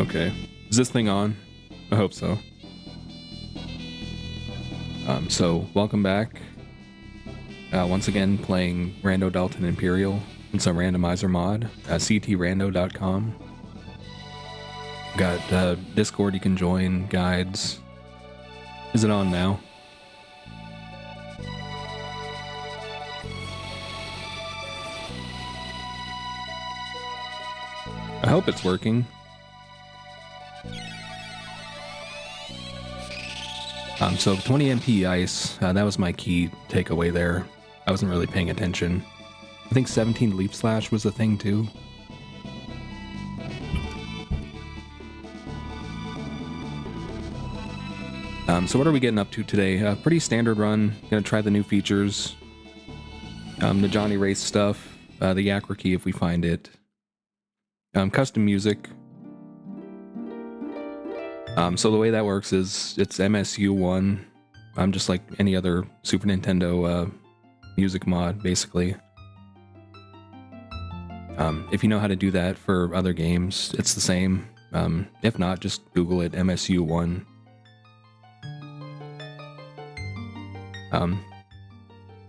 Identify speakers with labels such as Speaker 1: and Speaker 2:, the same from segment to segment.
Speaker 1: Okay. Is this thing on? I hope so. So welcome back. Once again, playing Rando, Dalton, Imperial. It's a randomizer mod. ctrando.com. Got Discord you can join, guides. Is it on now? I hope it's working. So 20 MP ice, that was my key takeaway there. I wasn't really paying attention. I think 17 leap slash was a thing too. So what are we getting up to today? Pretty standard run. Gonna try the new features. The Johnny Race stuff. The yakra key if we find it. Custom music. So the way that works is it's MSU1. Just like any other Super Nintendo music mod, basically. If you know how to do that for other games, it's the same. If not, just Google it, MSU1.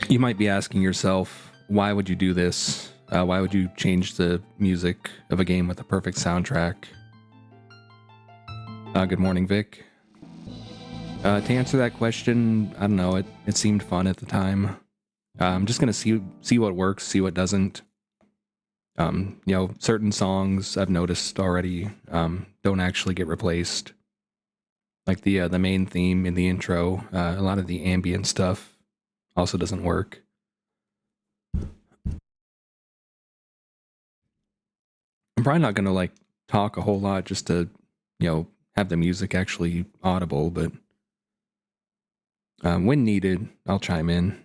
Speaker 1: You might be asking yourself, why would you do this? Why would you change the music of a game with a perfect soundtrack? Good morning, Vic. To answer that question, I don't know, it seemed fun at the time. I'm just gonna see what works, see what doesn't. Certain songs I've noticed already don't actually get replaced. Like the main theme in the intro, a lot of the ambient stuff also doesn't work. I'm probably not gonna like talk a whole lot just to, have the music actually audible, but when needed, I'll chime in.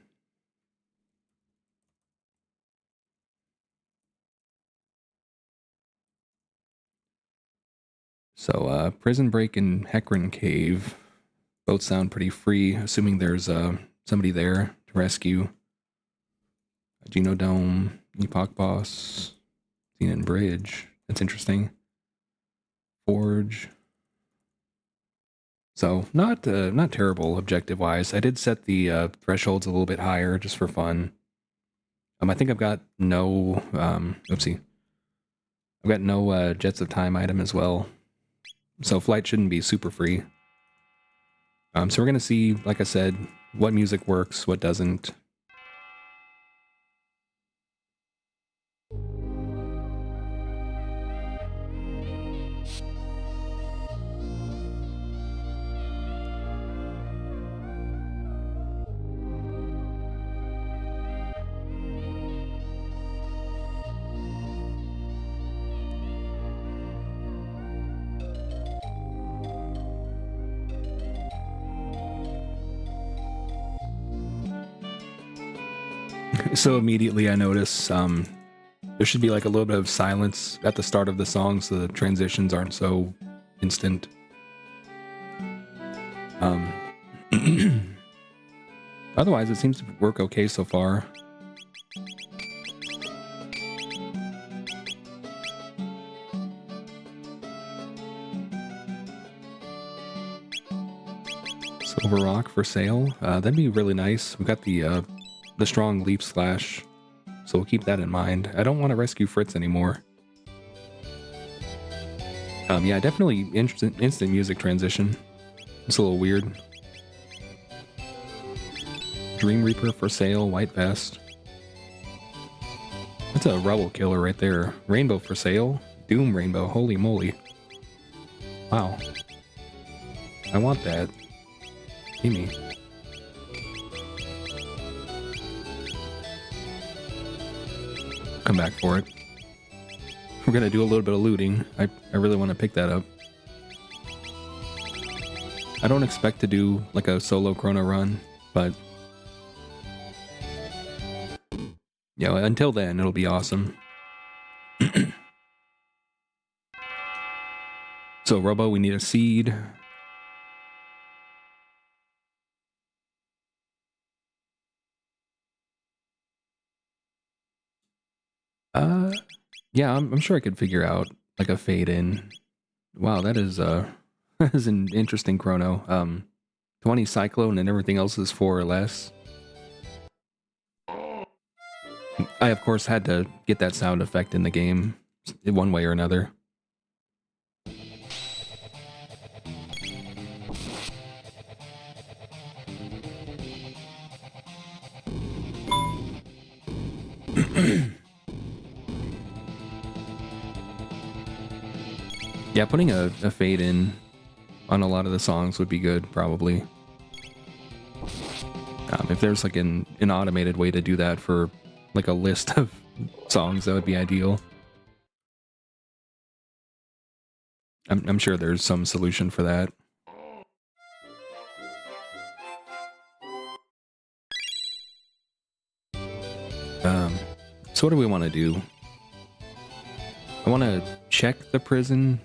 Speaker 1: So, Prison Break and Hecarim Cave both sound pretty free, assuming there's somebody there to rescue. Genodome, Epoch Boss, Xenon Bridge. That's interesting. Forge. So not terrible objective-wise. I did set the thresholds a little bit higher just for fun. I think I've got no oopsie. I've got no Jets of Time item as well. So flight shouldn't be super free. So we're gonna see, like I said, what music works, what doesn't. So immediately I notice there should be like a little bit of silence at the start of the song so the transitions aren't so instant. Otherwise, it seems to work okay so far. Silver Rock for sale. That'd be really nice. We've got the strong leap slash, so we'll keep that in mind. I don't want to rescue Fritz anymore. Yeah, definitely instant music transition. It's a little weird. Dream Reaper for sale, white vest. That's a rebel killer right there. Rainbow for sale, Doom Rainbow, holy moly. Wow. I want that. Give me. Come back for it. We're gonna do a little bit of looting. I really want to pick that up. I don't expect to do like a solo Chrono run, but until then it'll be awesome. So Robo, we need a seed. Yeah, I'm sure I could figure out like a fade in. Wow, that is that is an interesting chrono. 20 cyclone and everything else is 4 or less. I of course had to get that sound effect in the game one way or another. Yeah, putting a fade in on a lot of the songs would be good, probably. If there's like an automated way to do that for like a list of songs, that would be ideal. I'm sure there's some solution for that. So what do we want to do? I want to check the prison.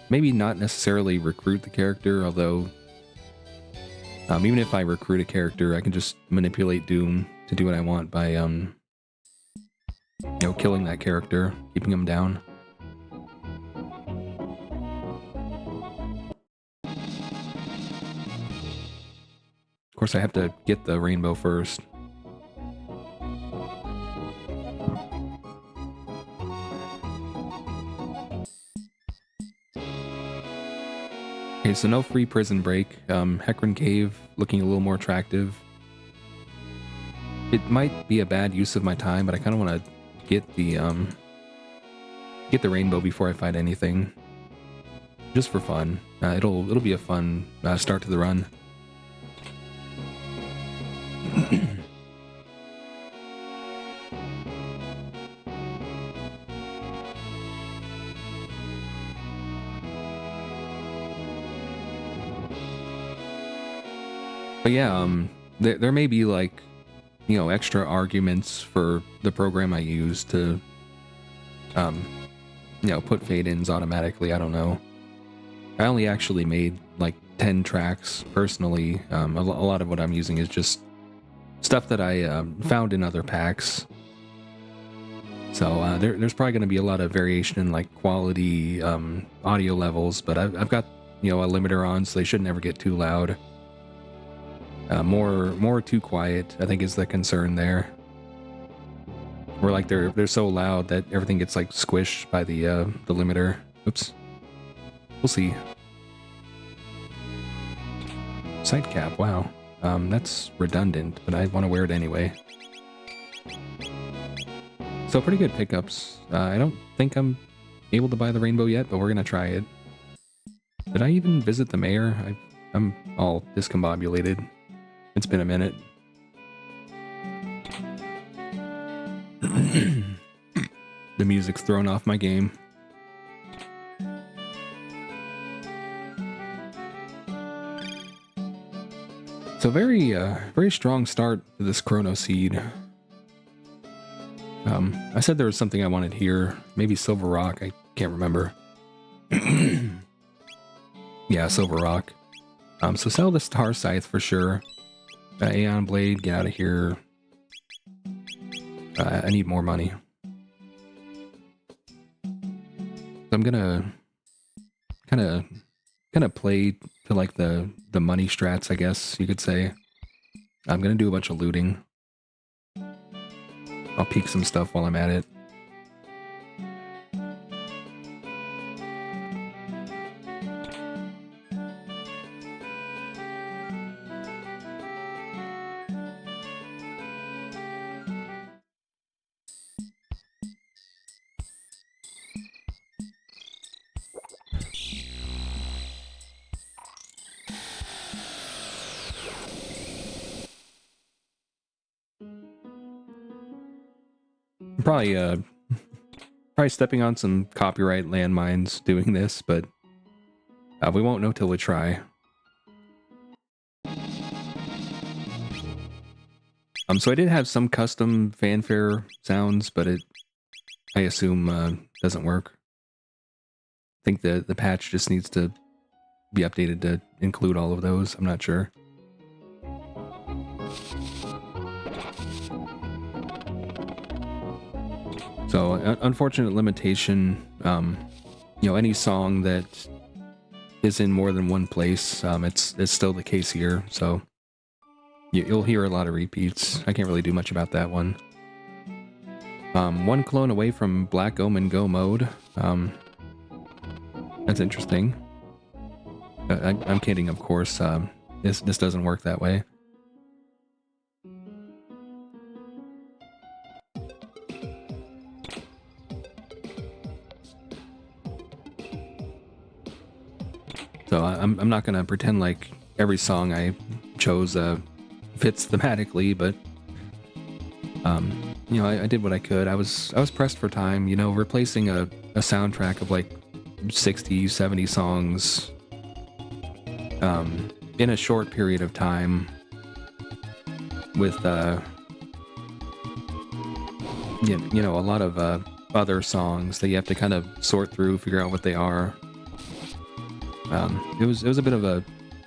Speaker 1: Maybe not necessarily recruit the character, although even if I recruit a character, I can just manipulate Doom to do what I want by killing that character, keeping him down. Of course, I have to get the rainbow first. Okay, so no free prison break. Hecarim Cave looking a little more attractive. It might be a bad use of my time, but I kind of want to get the rainbow before I fight anything, just for fun. It'll be a fun start to the run. But yeah, there may be like, extra arguments for the program I use to, put fade-ins automatically. I don't know. I only actually made like 10 tracks personally. A lot of what I'm using is just stuff that I found in other packs. So there's probably going to be a lot of variation in like quality audio levels, but I've got a limiter on, so they should never get too loud. More too quiet, I think, is the concern there. Or like they're so loud that everything gets like squished by the limiter. Oops. We'll see. Sight cap, wow. That's redundant, but I want to wear it anyway. So pretty good pickups. I don't think I'm able to buy the rainbow yet, but we're gonna try it. Did I even visit the mayor? I'm all discombobulated. It's been a minute. The music's thrown off my game. So very strong start to this Chrono Seed. I said there was something I wanted here. Maybe Silver Rock. I can't remember. Yeah, Silver Rock. So sell the Star Scythe for sure. Aeon Blade, get out of here. I need more money. I'm gonna kind of play to like the money strats, I guess you could say. I'm gonna do a bunch of looting. I'll peek some stuff while I'm at it. I'm probably stepping on some copyright landmines doing this, but we won't know till we try. So I did have some custom fanfare sounds, but I assume doesn't work. I think the patch just needs to be updated to include all of those. I'm not sure. So unfortunate limitation. any song that is in more than one place, it's still the case here. So you'll hear a lot of repeats. I can't really do much about that one. One clone away from Black Omen Go mode. That's interesting. I'm kidding, of course. This doesn't work that way. So I'm not gonna pretend like every song I chose fits thematically, but I did what I could. I was pressed for time. Replacing a soundtrack of like 60, 70 songs in a short period of time with a lot of other songs that you have to kind of sort through, figure out what they are. It was a bit of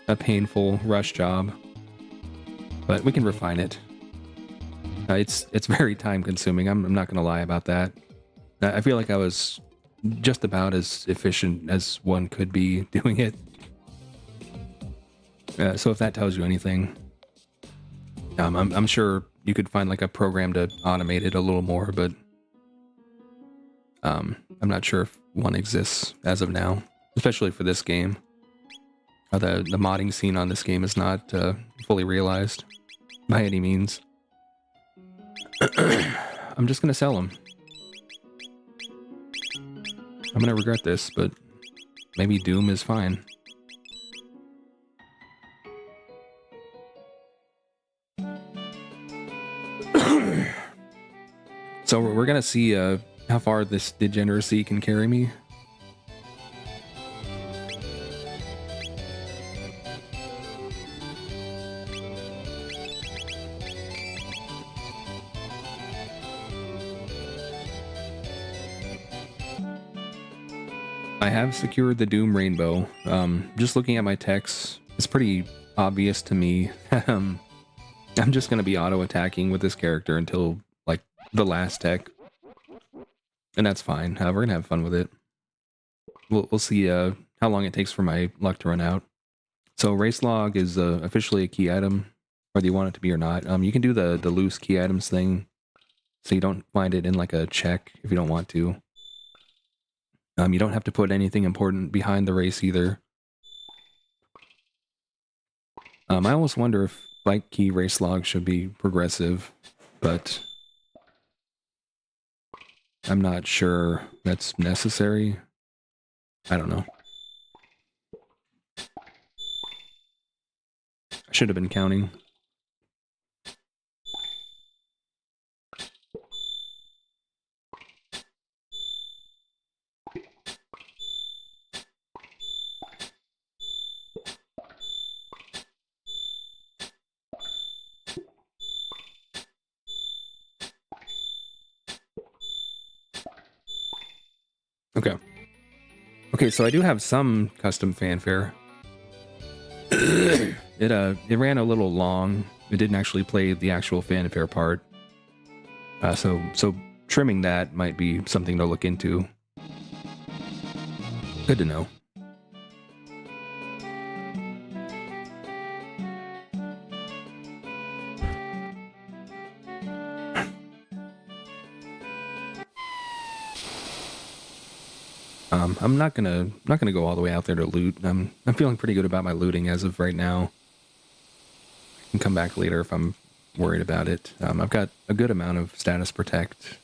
Speaker 1: a painful rush job, but we can refine it. It's very time consuming. I'm not gonna lie about that. I feel like I was just about as efficient as one could be doing it. So if that tells you anything, I'm sure you could find like a program to automate it a little more, but I'm not sure if one exists as of now, especially for this game. The modding scene on this game is not fully realized by any means. I'm just gonna sell them. I'm gonna regret this, but maybe Doom is fine. So we're gonna see how far this degeneracy can carry me. I have secured the Doom Rainbow. Just looking at my text, it's pretty obvious to me. I'm just going to be auto-attacking with this character until, like, the last tech. And that's fine. We're going to have fun with it. We'll see how long it takes for my luck to run out. So race log is officially a key item, whether you want it to be or not. You can do the loose key items thing, so you don't find it in, like, a check if you don't want to. You don't have to put anything important behind the race either. I almost wonder if bike key race log should be progressive, but I'm not sure that's necessary. I don't know. I should have been counting. Okay, so I do have some custom fanfare. It ran a little long. It didn't actually play the actual fanfare part. So trimming that might be something to look into. Good to know. I'm not gonna go all the way out there to loot. I'm feeling pretty good about my looting as of right now. I can come back later if I'm worried about it. I've got a good amount of status protect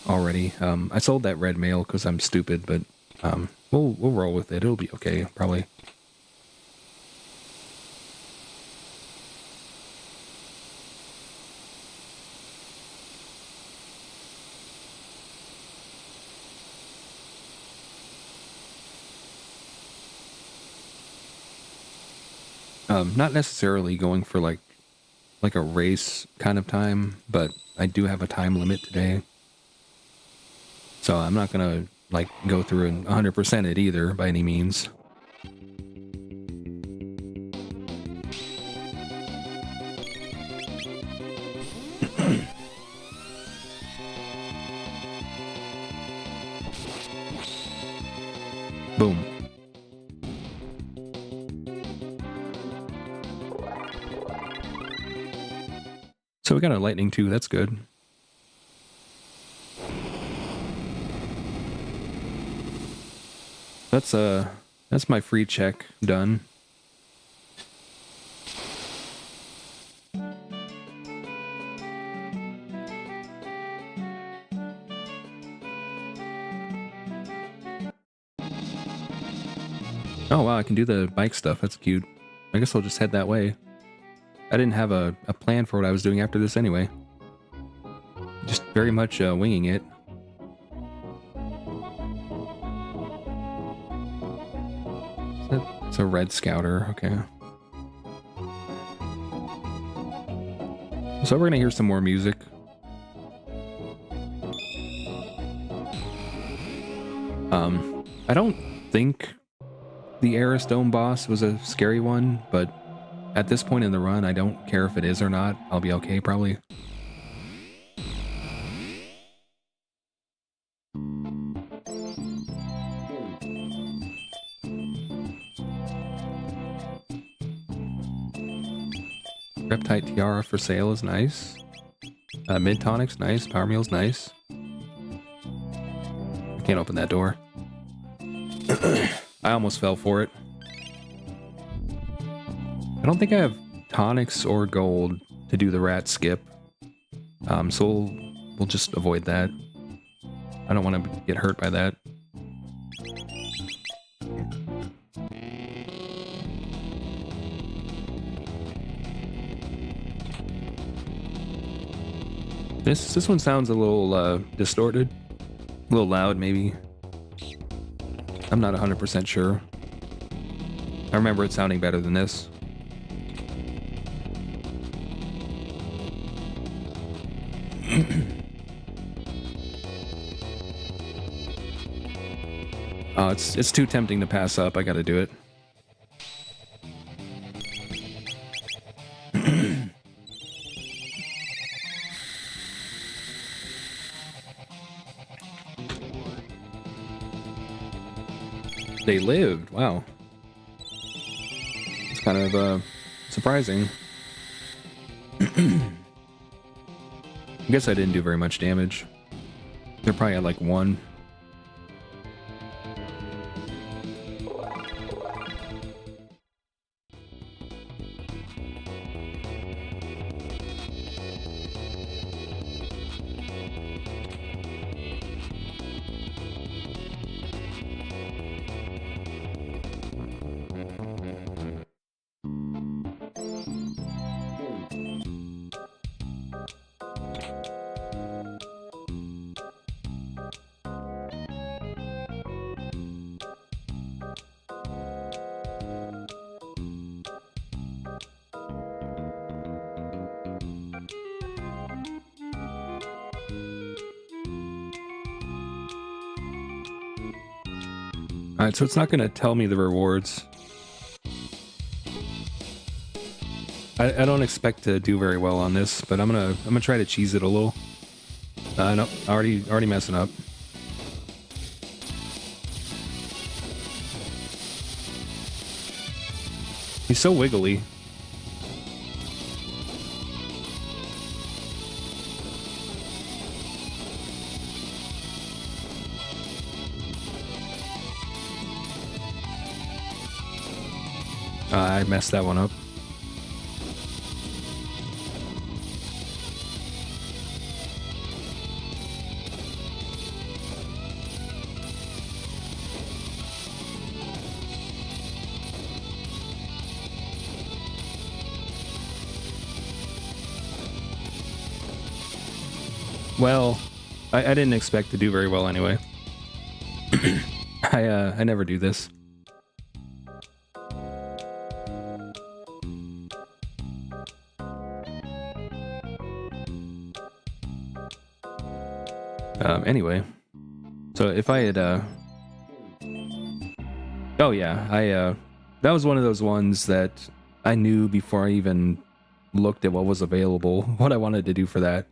Speaker 1: already. I sold that red mail because I'm stupid, but we'll roll with it. It'll be okay, probably. Not necessarily going for like a race kind of time, but I do have a time limit today. So I'm not gonna like go through and 100% it either by any means. So we got a lightning too, that's good. That's my free check done. Oh wow, I can do the bike stuff. That's cute. I guess I'll just head that way. I didn't have a plan for what I was doing after this anyway. Just very much winging it. It's a red scouter, okay. So we're gonna hear some more music. I don't think the Airstone boss was a scary one, but at this point in the run, I don't care if it is or not. I'll be okay, probably. Reptite Tiara for sale is nice. Mid Tonic's nice. Power Meal's nice. I can't open that door. I almost fell for it. I don't think I have tonics or gold to do the rat skip. So we'll just avoid that. I don't want to get hurt by that. This one sounds a little distorted. A little loud, maybe. I'm not 100% sure. I remember it sounding better than this. Oh, it's too tempting to pass up. I gotta do it. They lived. Wow. It's kind of surprising. I guess I didn't do very much damage. They're probably at like 1. Alright, so it's not going to tell me the rewards. I don't expect to do very well on this, but I'm gonna try to cheese it a little. No, already messing up. He's so wiggly. I messed that one up. Well, I didn't expect to do very well anyway. I never do this. Anyway, so if I had, oh yeah, that was one of those ones that I knew before I even looked at what was available, what I wanted to do for that.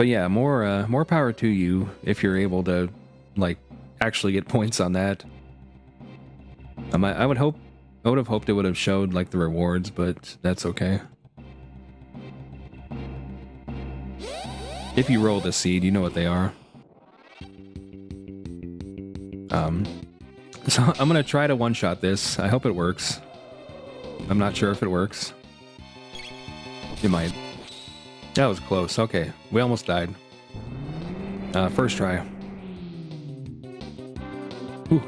Speaker 1: But yeah, more power to you if you're able to like actually get points on that. I would have hoped it would have showed like the rewards, but that's okay. If you roll the seed, you know what they are. So I'm gonna try to one-shot this. I hope it works. I'm not sure if it works. It might. That was close. Okay, we almost died. First try. Whew.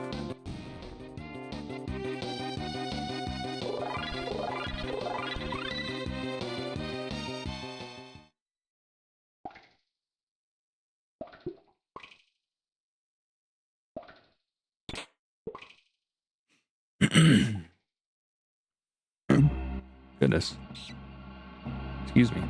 Speaker 1: Goodness. Excuse me.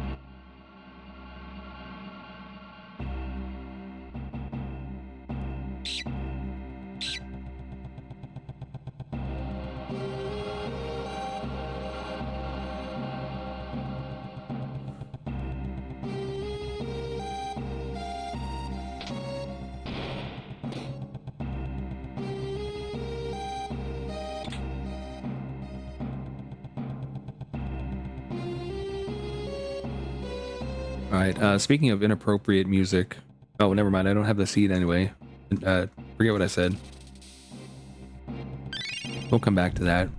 Speaker 1: Alright, speaking of inappropriate music... Oh, never mind, I don't have the seed anyway. Forget what I said. We'll come back to that.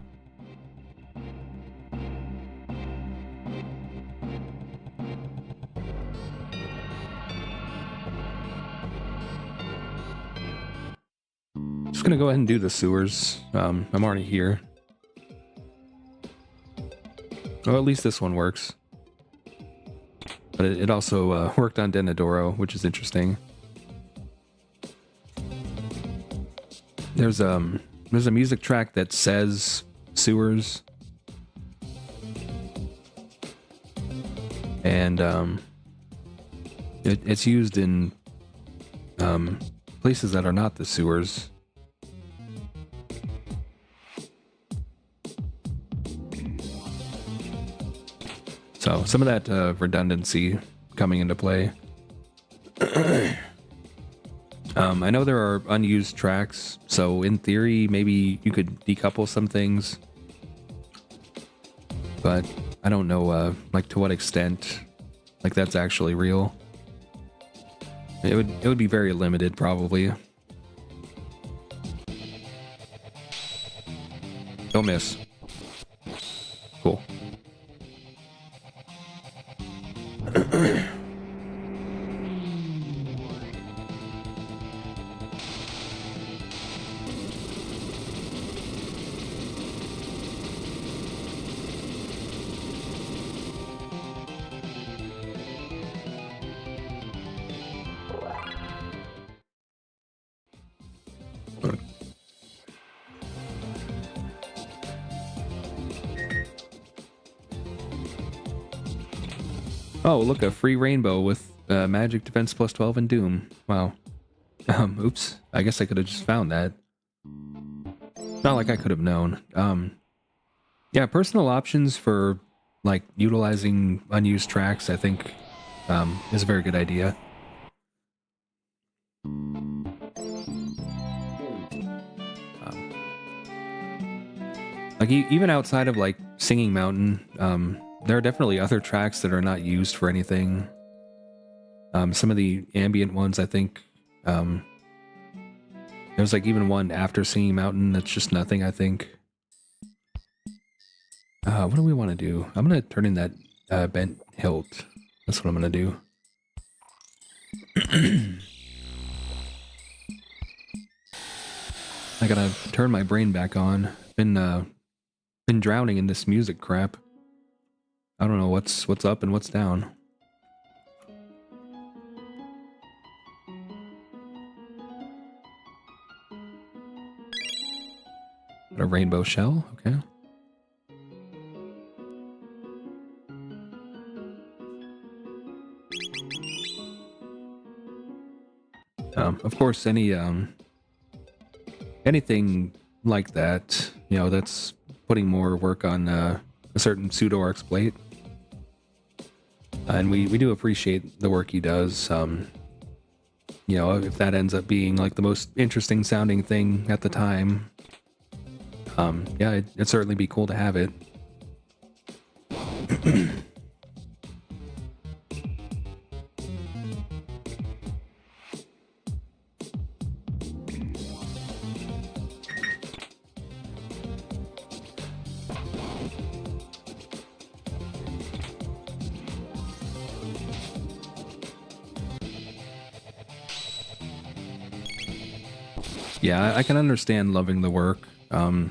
Speaker 1: Just gonna go ahead and do the sewers. I'm already here. Well, at least this one works. But it also worked on Denadoro, which is interesting. There's a music track that says sewers. And it's used in places that are not the sewers. So some of that redundancy coming into play. I know there are unused tracks, so in theory, maybe you could decouple some things. But I don't know, like to what extent, like that's actually real. It would be very limited, probably. Don't miss. Cool. Oh, look, a free rainbow with magic defense plus 12 and doom. Wow. Oops. I guess I could have just found that. Not like I could have known. Yeah, personal options for, like, utilizing unused tracks, I think, is a very good idea. Like, even outside of, like, Singing Mountain, there are definitely other tracks that are not used for anything. Some of the ambient ones, I think, there's like even one after Singing Mountain that's just nothing, I think. What do we want to do? I'm going to turn in that bent hilt. That's what I'm going to do. I gotta turn my brain back on. Been drowning in this music crap. I don't know what's up and what's down. A rainbow shell, okay. Of course, anything like that, you know, that's putting more work on a certain pseudo-arcs plate. and we do appreciate the work he does. You know, if that ends up being like the most interesting sounding thing at the time, yeah, it'd certainly be cool to have it. Yeah, I can understand loving the work. I've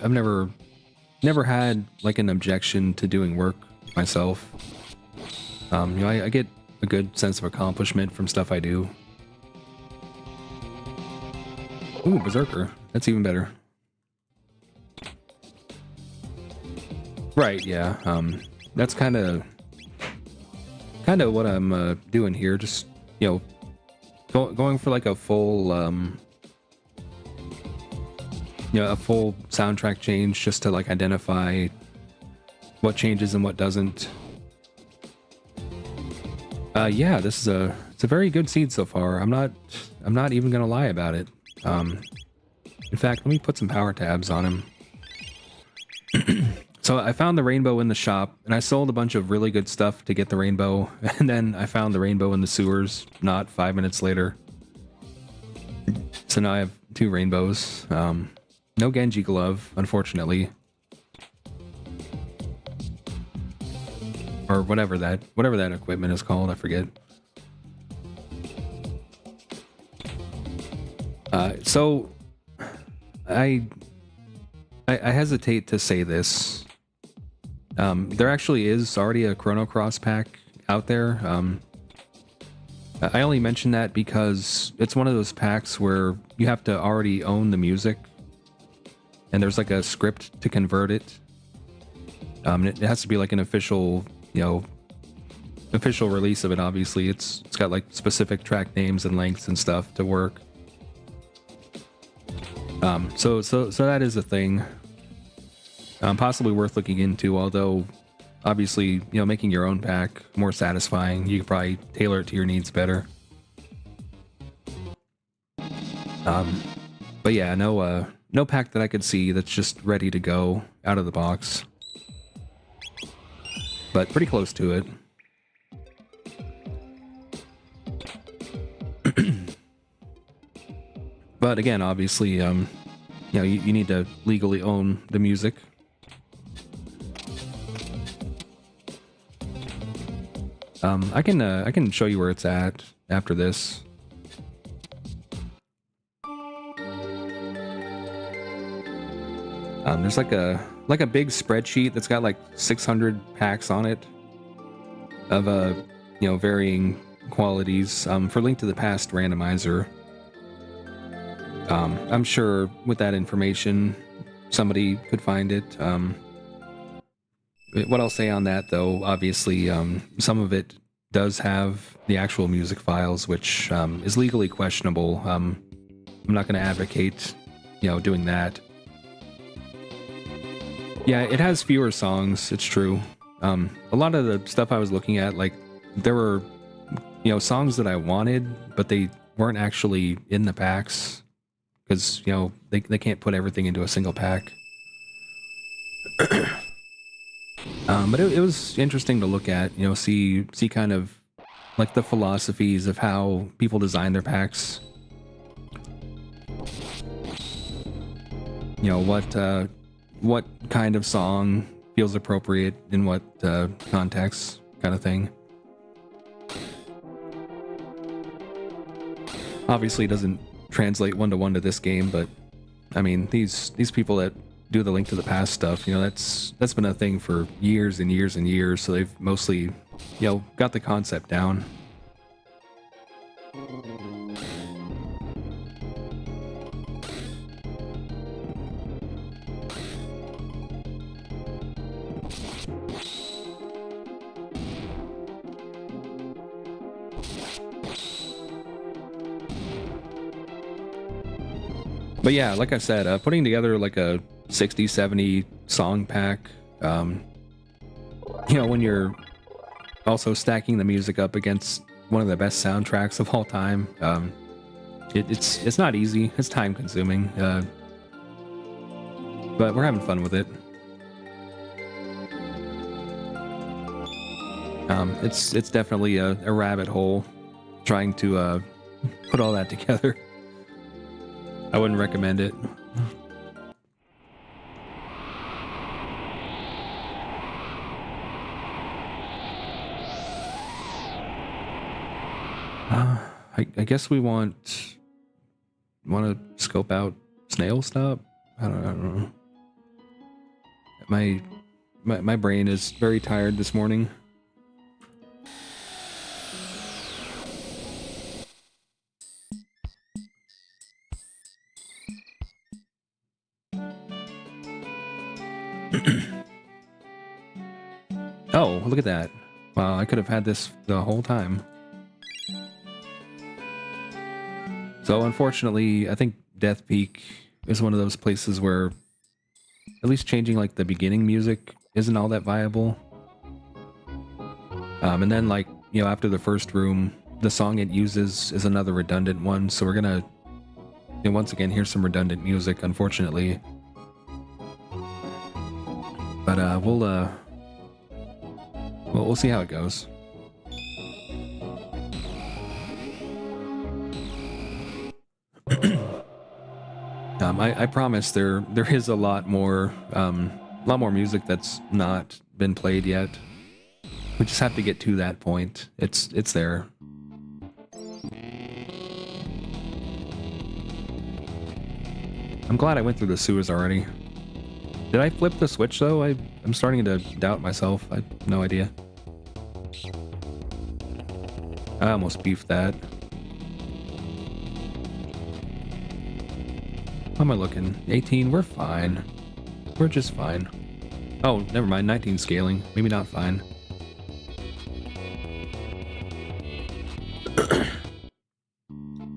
Speaker 1: never had like an objection to doing work myself. You know, I get a good sense of accomplishment from stuff I do. Ooh, Berserker. That's even better. Right, yeah. That's kind of what I'm doing here. Just, you know, going for like a full you know, a full soundtrack change just to like identify what changes and what doesn't. Yeah, it's a very good seed so far. I'm not even gonna lie about it. In fact, let me put some power tabs on him. So I found the rainbow in the shop, and I sold a bunch of really good stuff to get the rainbow, and then I found the rainbow in the sewers not 5 minutes later. So now I have 2 rainbows. No Genji glove, unfortunately. Or whatever that equipment is called, I forget. So I hesitate to say this. There actually is already a Chrono Cross pack out there. I only mention that because it's one of those packs where you have to already own the music, and there's like a script to convert it. It has to be like an official, you know, official release of it. Obviously, it's got like specific track names and lengths and stuff to work. So that is a thing. Possibly worth looking into, although obviously, you know, making your own pack more satisfying. You could probably tailor it to your needs better. But yeah, no pack that I could see that's just ready to go out of the box. But pretty close to it. But again, obviously, you know, you need to legally own the music. I can show you where it's at after this. There's like a big spreadsheet that's got like 600 packs on it of you know, varying qualities for Link to the Past randomizer. I'm sure with that information somebody could find it. What I'll say on that, though, obviously, some of it does have the actual music files, which is legally questionable. I'm not going to advocate, you know, doing that. Yeah, it has fewer songs, it's true. A lot of the stuff I was looking at, like, there were, you know, songs that I wanted, but they weren't actually in the packs, because, you know, they can't put everything into a single pack. But it was interesting to look at, you know, see kind of like the philosophies of how people design their packs. You know, what kind of song feels appropriate in what context, kind of thing. Obviously, it doesn't translate one-to-one to this game, but I mean, these people that do the Link to the Past stuff, you know, that's been a thing for years and years and years, so they've mostly, you know, got the concept down. But yeah, like I said, putting together like a 60, 70 song pack, you know, when you're Also, stacking the music up against one of the best soundtracks of all time. It's not easy. It's time consuming. But we're having fun with it. It's definitely a rabbit hole trying to put all that together. I wouldn't recommend it. I guess we want to scope out Snail Stop. I don't know. My brain is very tired this morning. Oh, look at that. Wow, I could have had this the whole time. So unfortunately, I think Death Peak is one of those places where at least changing like the beginning music isn't all that viable. And then like, you know, after the first room, the song it uses is another redundant one. So we're gonna, you know, once again, hear some redundant music, unfortunately. But we'll see how it goes. I promise there is a lot more music that's not been played yet. We just have to get to that point. It's there. I'm glad I went through the sewers already. Did I flip the switch though? I'm starting to doubt myself. I have no idea. I almost beefed that. How am I looking? 18, we're fine. We're just fine. Oh, never mind, 19 scaling. Maybe not fine.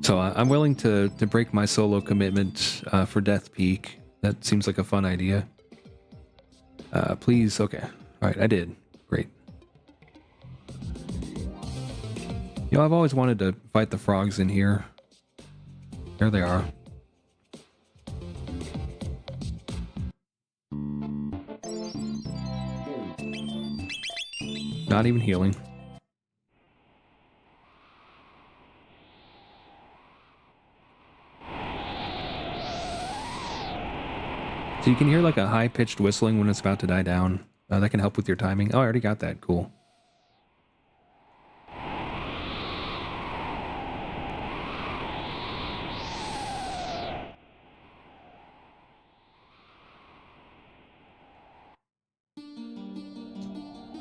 Speaker 1: So I'm willing to break my solo commitment for Death Peak. That seems like a fun idea. Please, okay. Alright, I did. Great. You know, I've always wanted to fight the frogs in here. There they are. Not even healing. So you can hear like a high-pitched whistling when it's about to die down. That can help with your timing. Oh, I already got that. Cool.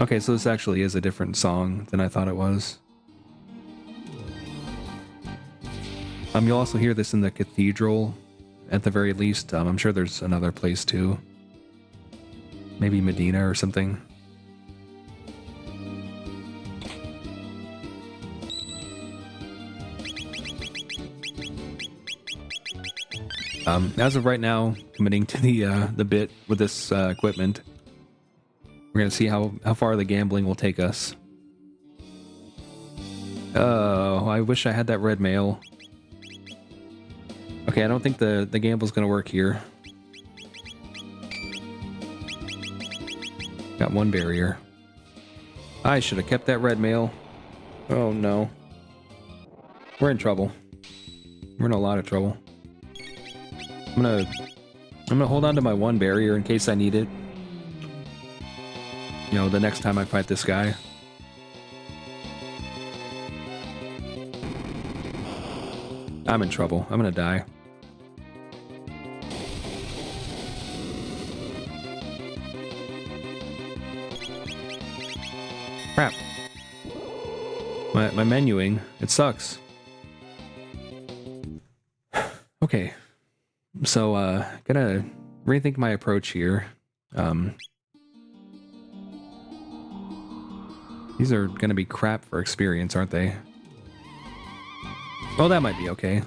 Speaker 1: Okay, so this actually is a different song than I thought it was. You'll also hear this in the cathedral, at the very least. I'm sure there's another place too. Maybe Medina or something. As of right now, committing to the bit with this equipment. We're gonna see how far the gambling will take us. Oh, I wish I had that red mail. Okay, I don't think the gamble's gonna work here. Got one barrier. I should have kept that red mail. Oh no. We're in trouble. We're in a lot of trouble. I'm gonna hold on to my one barrier in case I need it. You know, the next time I fight this guy. I'm in trouble. I'm gonna die. Crap. My menuing, it sucks. Okay. So, gonna rethink my approach here. These are gonna be crap for experience, aren't they? Oh, that might be okay.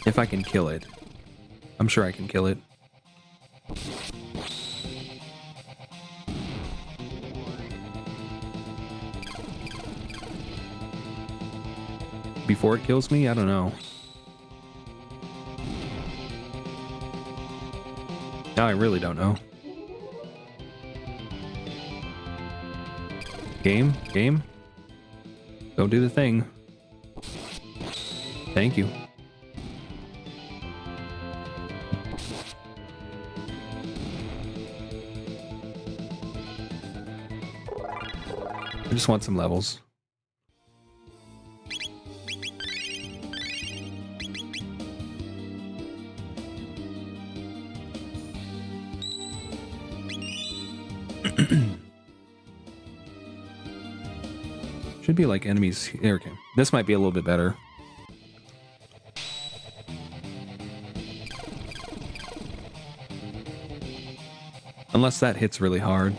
Speaker 1: If I can kill it. I'm sure I can kill it. before it kills me? I don't know. No, I really don't know. Game? Game? Don't do the thing. Thank you. I just want some levels. Should be like enemies here. Okay. This might be a little bit better. Unless that hits really hard.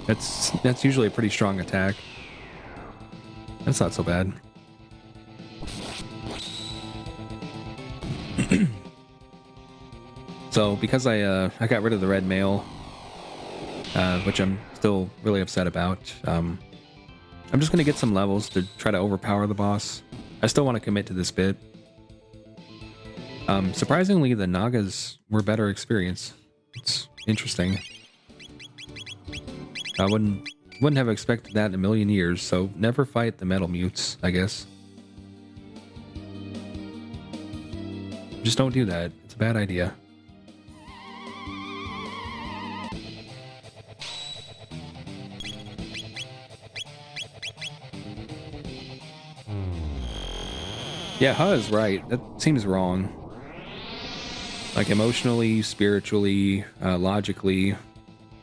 Speaker 1: That's usually a pretty strong attack. That's not so bad. So because I got rid of the red mail, which I'm still really upset about. I'm just gonna get some levels to try to overpower the boss. I still want to commit to this bit. Surprisingly, the Nagas were better experience. It's interesting. I wouldn't have expected that in a million years, so never fight the metal mutes, I guess. Just don't do that. It's a bad idea. Yeah, Ha is right. That seems wrong. Like emotionally, spiritually, logically,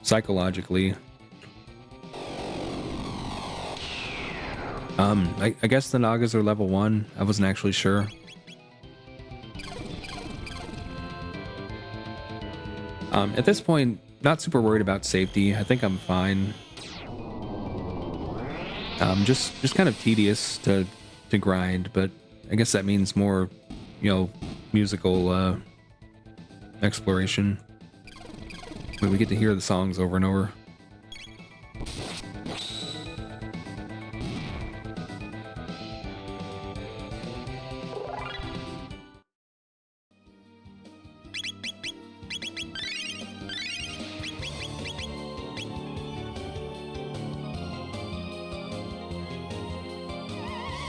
Speaker 1: psychologically. I guess the Nagas are level 1. I wasn't actually sure. At this point, not super worried about safety. I think I'm fine. Just kind of tedious to grind, but I guess that means more, you know, musical exploration. But we get to hear the songs over and over.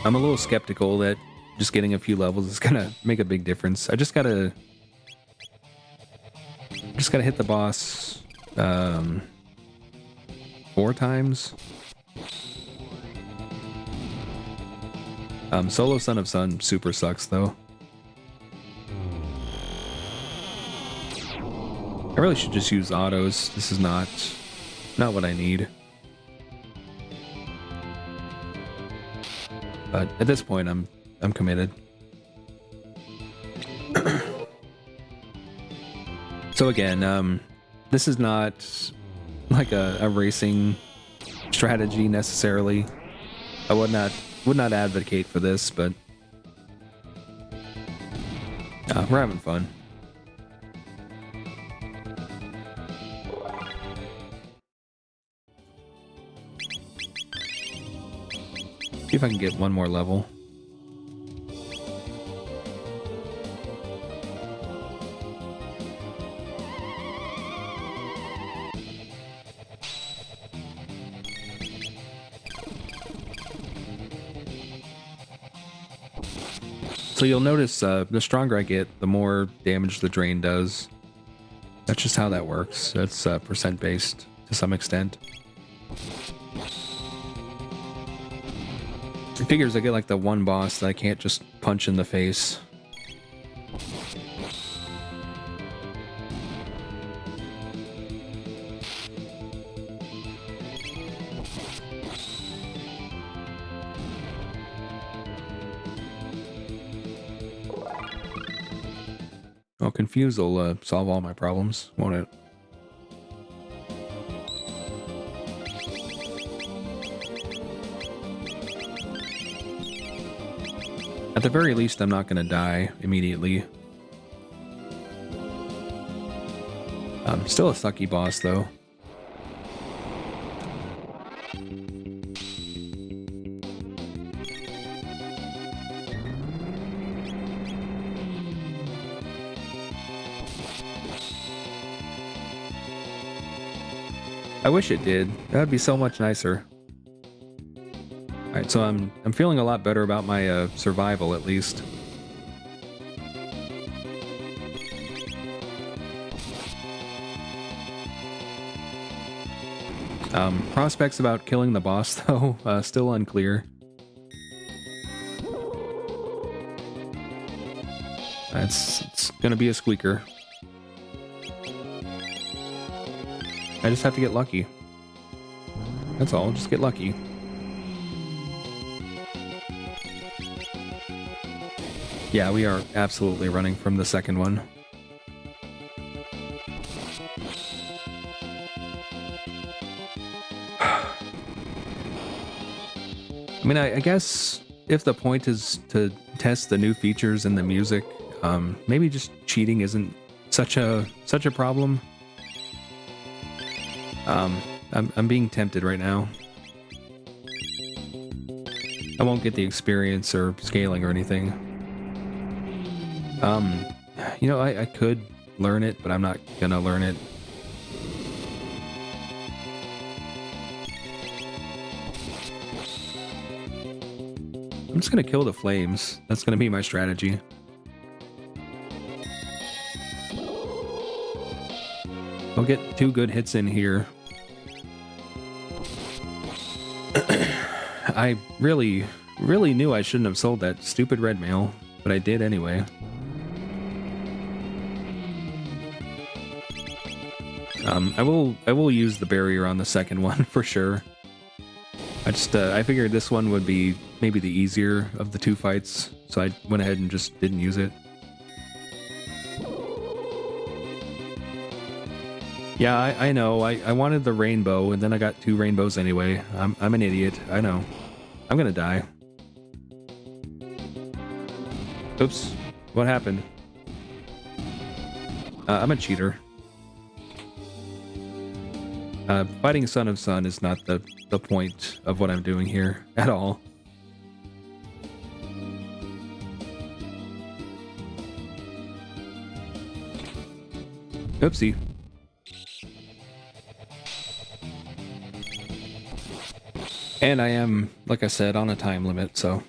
Speaker 1: I'm a little skeptical that just getting a few levels is gonna make a big difference. I just gotta hit the boss 4 times. Solo Son of Sun super sucks though. I really should just use autos. This is not what I need. But at this point, I'm committed. So again, this is not like a racing strategy necessarily. I would not advocate for this, but we're having fun. See if I can get one more level. So you'll notice the stronger I get, the more damage the drain does. That's just how that works. That's percent based to some extent. It figures I get like the one boss that I can't just punch in the face. Well, Confuse will solve all my problems, won't it? At the very least, I'm not going to die immediately. Still a sucky boss, though. I wish it did. That'd be so much nicer. Alright, so I'm feeling a lot better about my survival, at least. Prospects about killing the boss, though, still unclear. It's gonna be a squeaker. I just have to get lucky. That's all, just get lucky. Yeah, we are absolutely running from the second one. I mean, I guess if the point is to test the new features in the music, maybe just cheating isn't such a problem. I'm being tempted right now. I won't get the experience or scaling or anything. You know, I could learn it, but I'm not gonna learn it. I'm just gonna kill the flames. That's gonna be my strategy. I'll get 2 good hits in here. I really knew I shouldn't have sold that stupid red mail, but I did anyway. I will use the barrier on the second one for sure. I figured this one would be maybe the easier of the 2 fights, so I went ahead and just didn't use it. Yeah, I know. I wanted the rainbow, and then I got 2 rainbows anyway. I'm an idiot. I know. I'm gonna die. Oops. What happened? I'm a cheater. Fighting Son of Sun is not the point of what I'm doing here at all. Oopsie. And I am, like I said, on a time limit, so...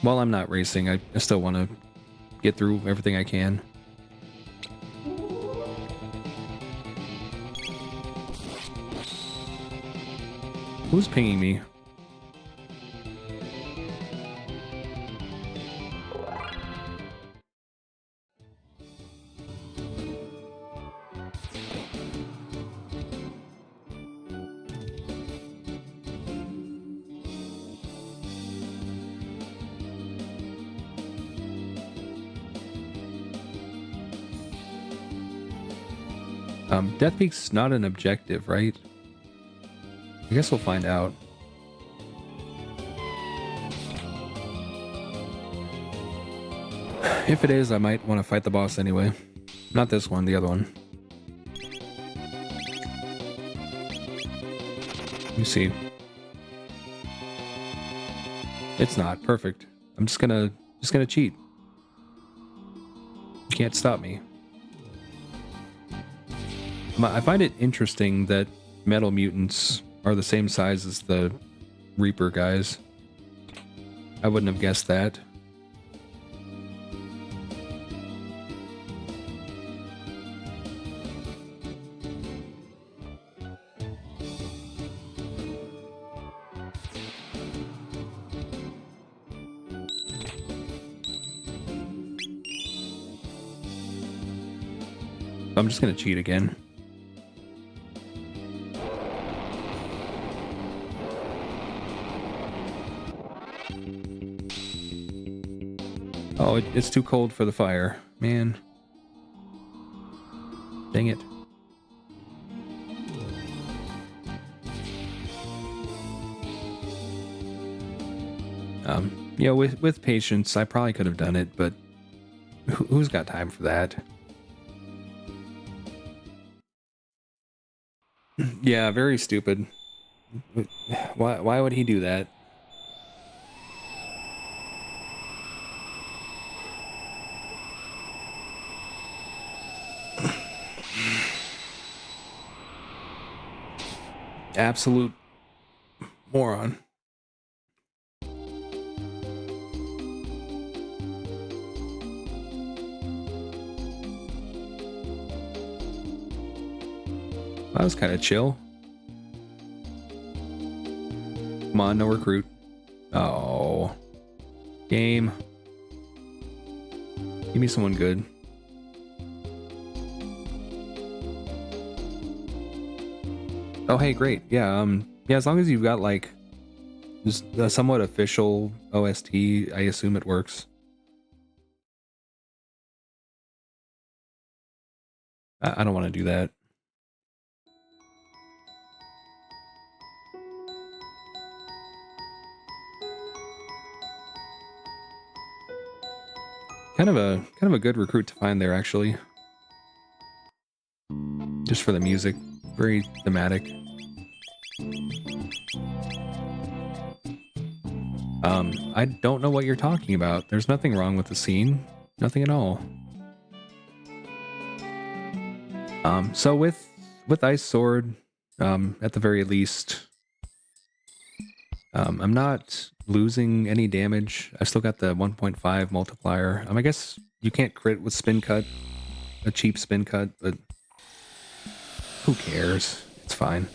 Speaker 1: while I'm not racing, I still want to get through everything I can. Who's pinging me? Death Peak's not an objective, right? I guess we'll find out. If it is, I might want to fight the boss anyway. Not this one, the other one. You see. It's not perfect. I'm just gonna cheat. You can't stop me. I find it interesting that metal mutants are the same size as the Reaper guys. I wouldn't have guessed that. I'm just gonna cheat again. Oh, it's too cold for the fire. Man. Dang it. You know, with patience, I probably could have done it, but who's got time for that? Yeah, very stupid. Why would he do that? absolute moron. That was kind of chill. Come on, no recruit. Oh. Game. Give me someone good. Oh, hey, great. Yeah, yeah, as long as you've got, like, just a somewhat official OST, I assume it works. I don't want to do that. Kind of a good recruit to find there, actually. Just for the music. Very thematic. I don't know what you're talking about. There's nothing wrong with the scene. Nothing at all. So with Ice Sword, at the very least, I'm not losing any damage. I still got the 1.5 multiplier. I guess you can't crit with spin cut, a cheap spin cut, but who cares? It's fine.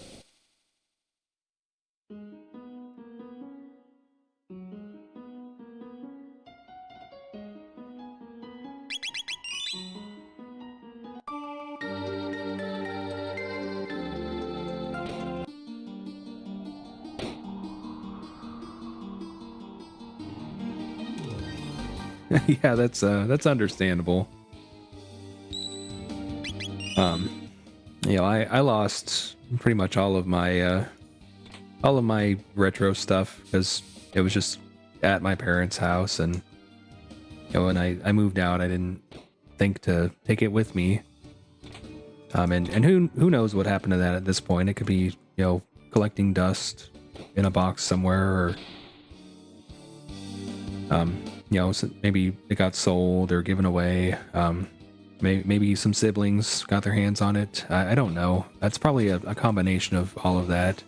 Speaker 1: Yeah, that's understandable. You know, I lost pretty much all of my retro stuff because it was just at my parents' house, and you know, when I moved out, I didn't think to take it with me. And who knows what happened to that at this point? It could be, you know, collecting dust in a box somewhere, or you know, maybe it got sold or given away. Maybe some siblings got their hands on it. I don't know. That's probably a combination of all of that.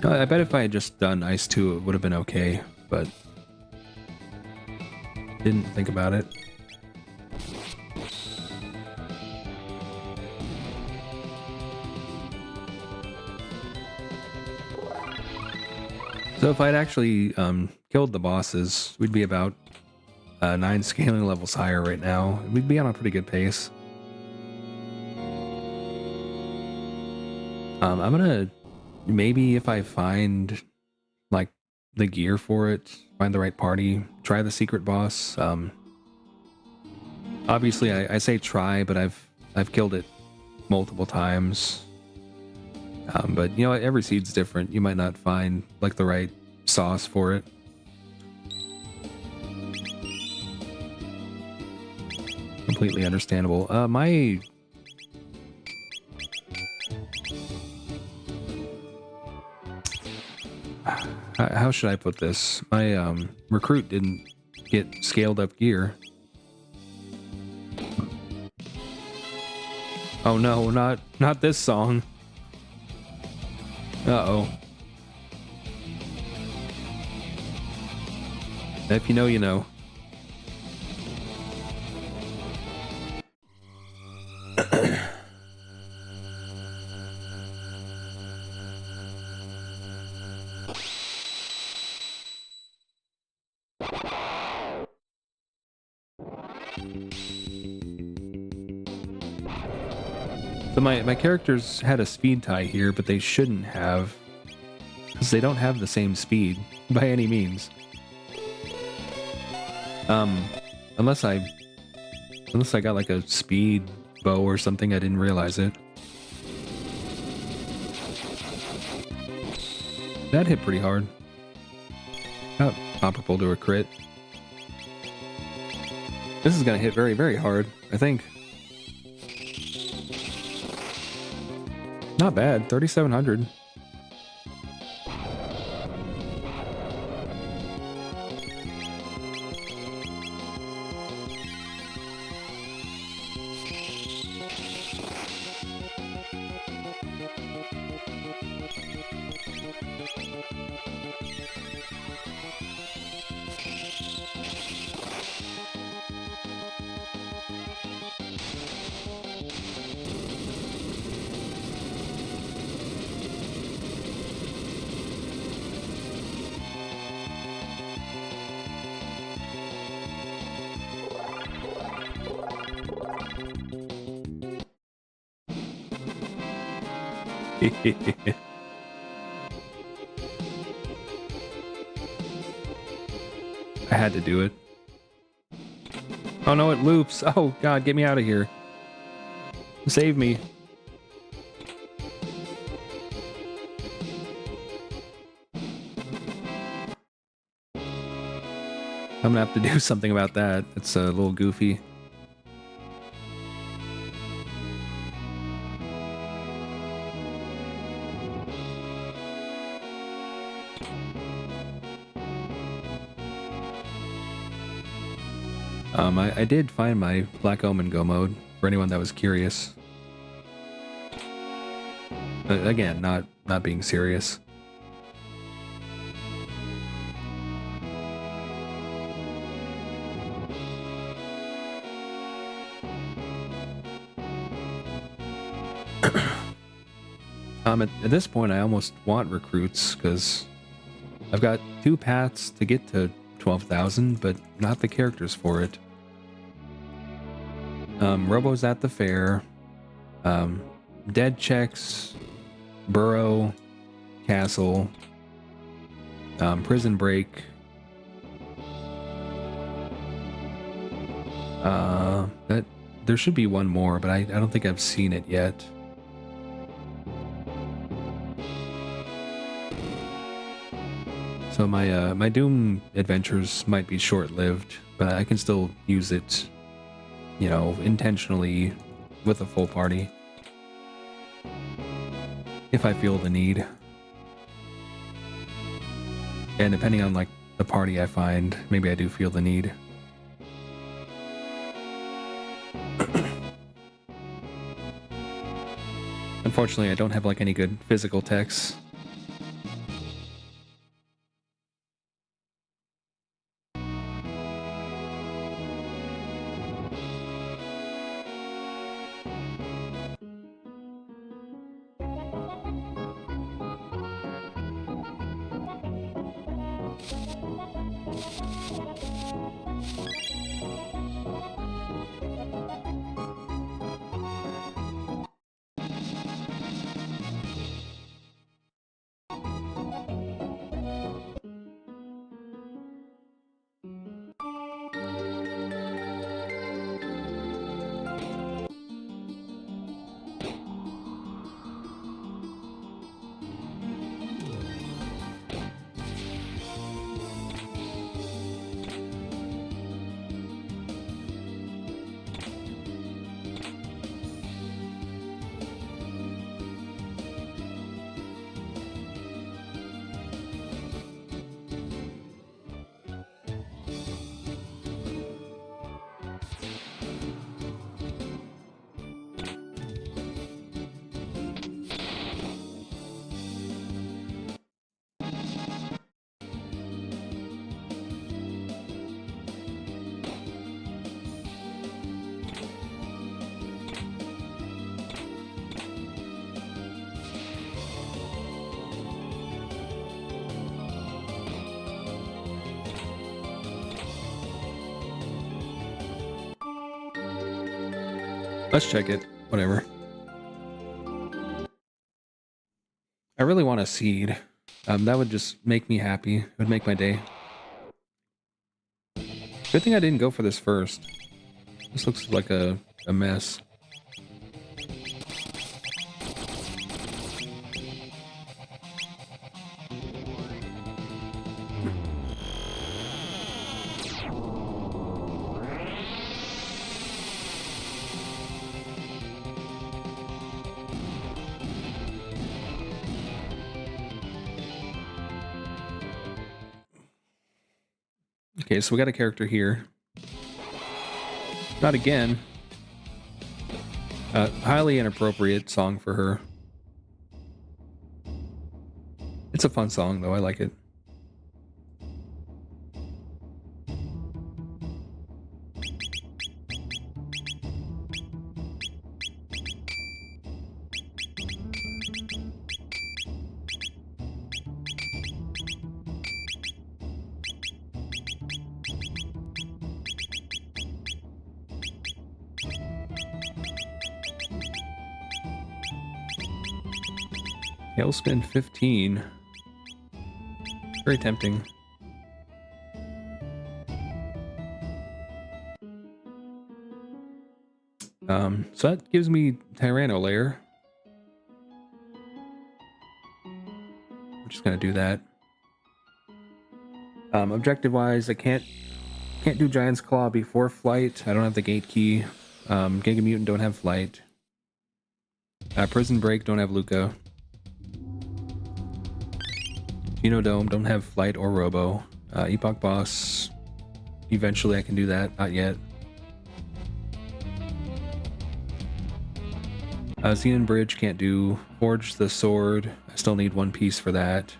Speaker 1: I bet if I had just done Ice 2, it would have been okay, but didn't think about it. So if I'd actually killed the bosses, we'd be about 9 scaling levels higher right now. We'd be on a pretty good pace. I'm gonna, maybe if I find like the gear for it, find the right party, try the secret boss. Obviously I say try, but I've killed it multiple times. But you know, every seed's different. You might not find like the right sauce for it. Completely understandable. How should I put this? My recruit didn't get scaled up gear. Oh no, not this song. Uh-oh. If you know, you know. So my characters had a speed tie here, but they shouldn't have. because they don't have the same speed by any means. Unless I got like a speed bow or something, I didn't realize it. That hit pretty hard. Oh, comparable to a crit. This is gonna hit very, very hard, I think. Not bad, 3,700. I had to do it. Oh no, it loops. Oh god, get me out of here. Save me. I'm gonna have to do something about that. It's a little goofy. I did find my Black Omen Go mode, for anyone that was curious. Again, not being serious. At this point, I almost want recruits, because I've got 2 paths to get to 12,000, but not the characters for it. Robo's at the fair, dead checks, burrow, castle, prison break, that there should be one more, but I don't think I've seen it yet. So my Doom adventures might be short-lived, but I can still use it, you know, intentionally with a full party if I feel the need. And depending on like the party I find, maybe I do feel the need. Unfortunately, I don't have like any good physical techs. Let's check it. Whatever. I really want a seed. That would just make me happy. It would make my day. Good thing I didn't go for this first. This looks like a mess. Okay, so we got a character here. Not again. Highly inappropriate song for her. It's a fun song, though. I like it. Tailspin 15. Very tempting. So that gives me Tyranno layer. I'm just gonna do that. Objective-wise, I can't do Giant's Claw before flight. I don't have the gate key. Giga Mutant don't have flight. Prison Break don't have Luca. Genodome don't have flight or robo. Epoch Boss, eventually I can do that, not yet. Xenon Bridge can't do. Forge the Sword, I still need one piece for that.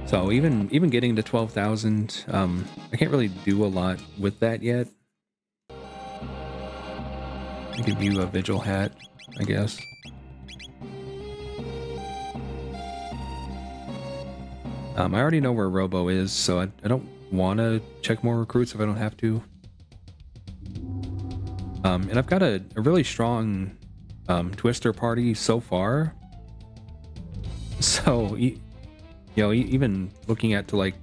Speaker 1: So even getting to 12,000, I can't really do a lot with that yet. I give you a Vigil hat, I guess. I already know where Robo is, so I don't want to check more recruits if I don't have to. And I've got a really strong Twister party so far. So, you know, even looking at to like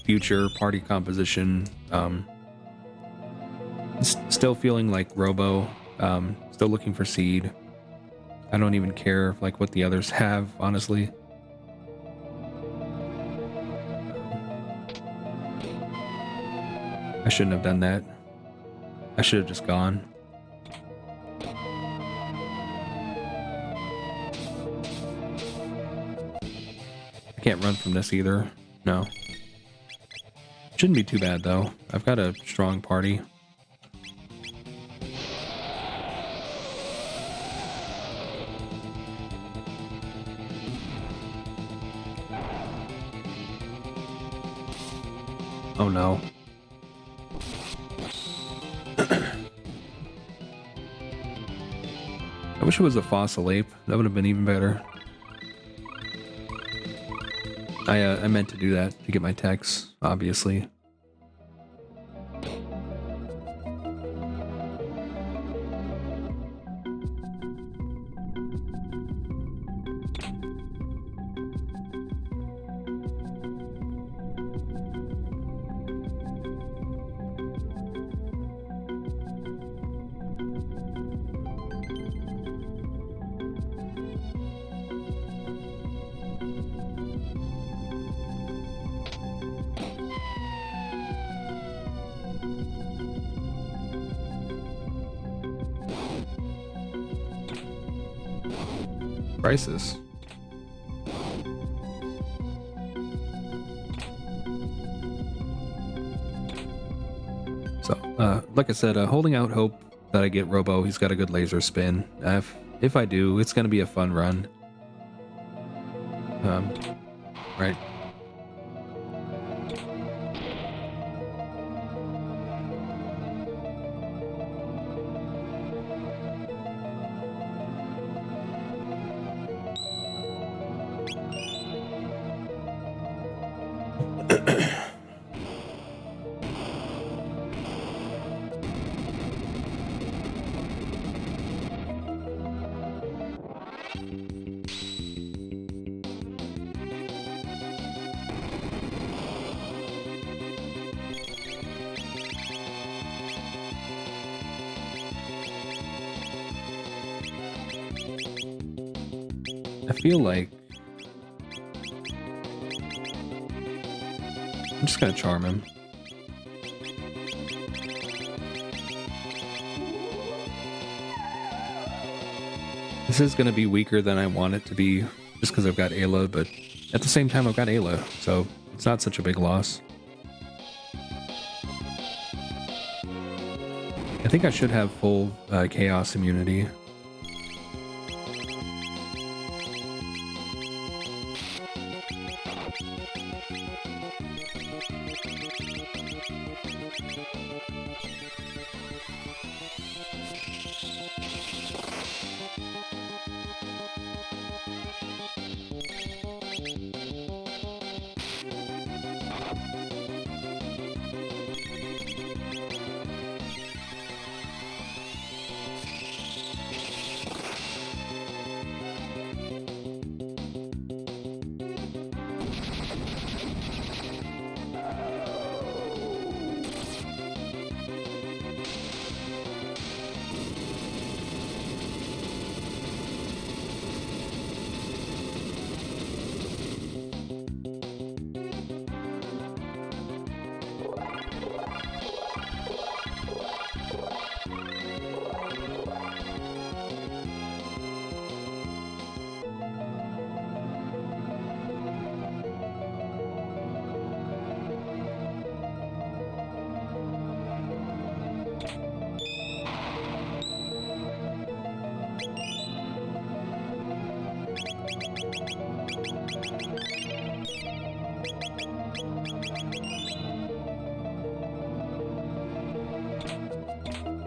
Speaker 1: future party composition, still feeling like Robo. Still looking for Seed. I don't even care like what the others have, honestly. I shouldn't have done that. I should have just gone. I can't run from this either. No. Shouldn't be too bad though. I've got a strong party. Oh no. I wish it was a fossil ape. That would have been even better. I meant to do that to get my techs, obviously. Crisis. So, like I said, holding out hope that I get Robo. He's got a good laser spin. If I do, it's going to be a fun run. Right. I feel like I'm just gonna charm him. This is gonna be weaker than I want it to be, just because I've got Ayla, but at the same time I've got Ayla, so it's not such a big loss. I think I should have full chaos immunity.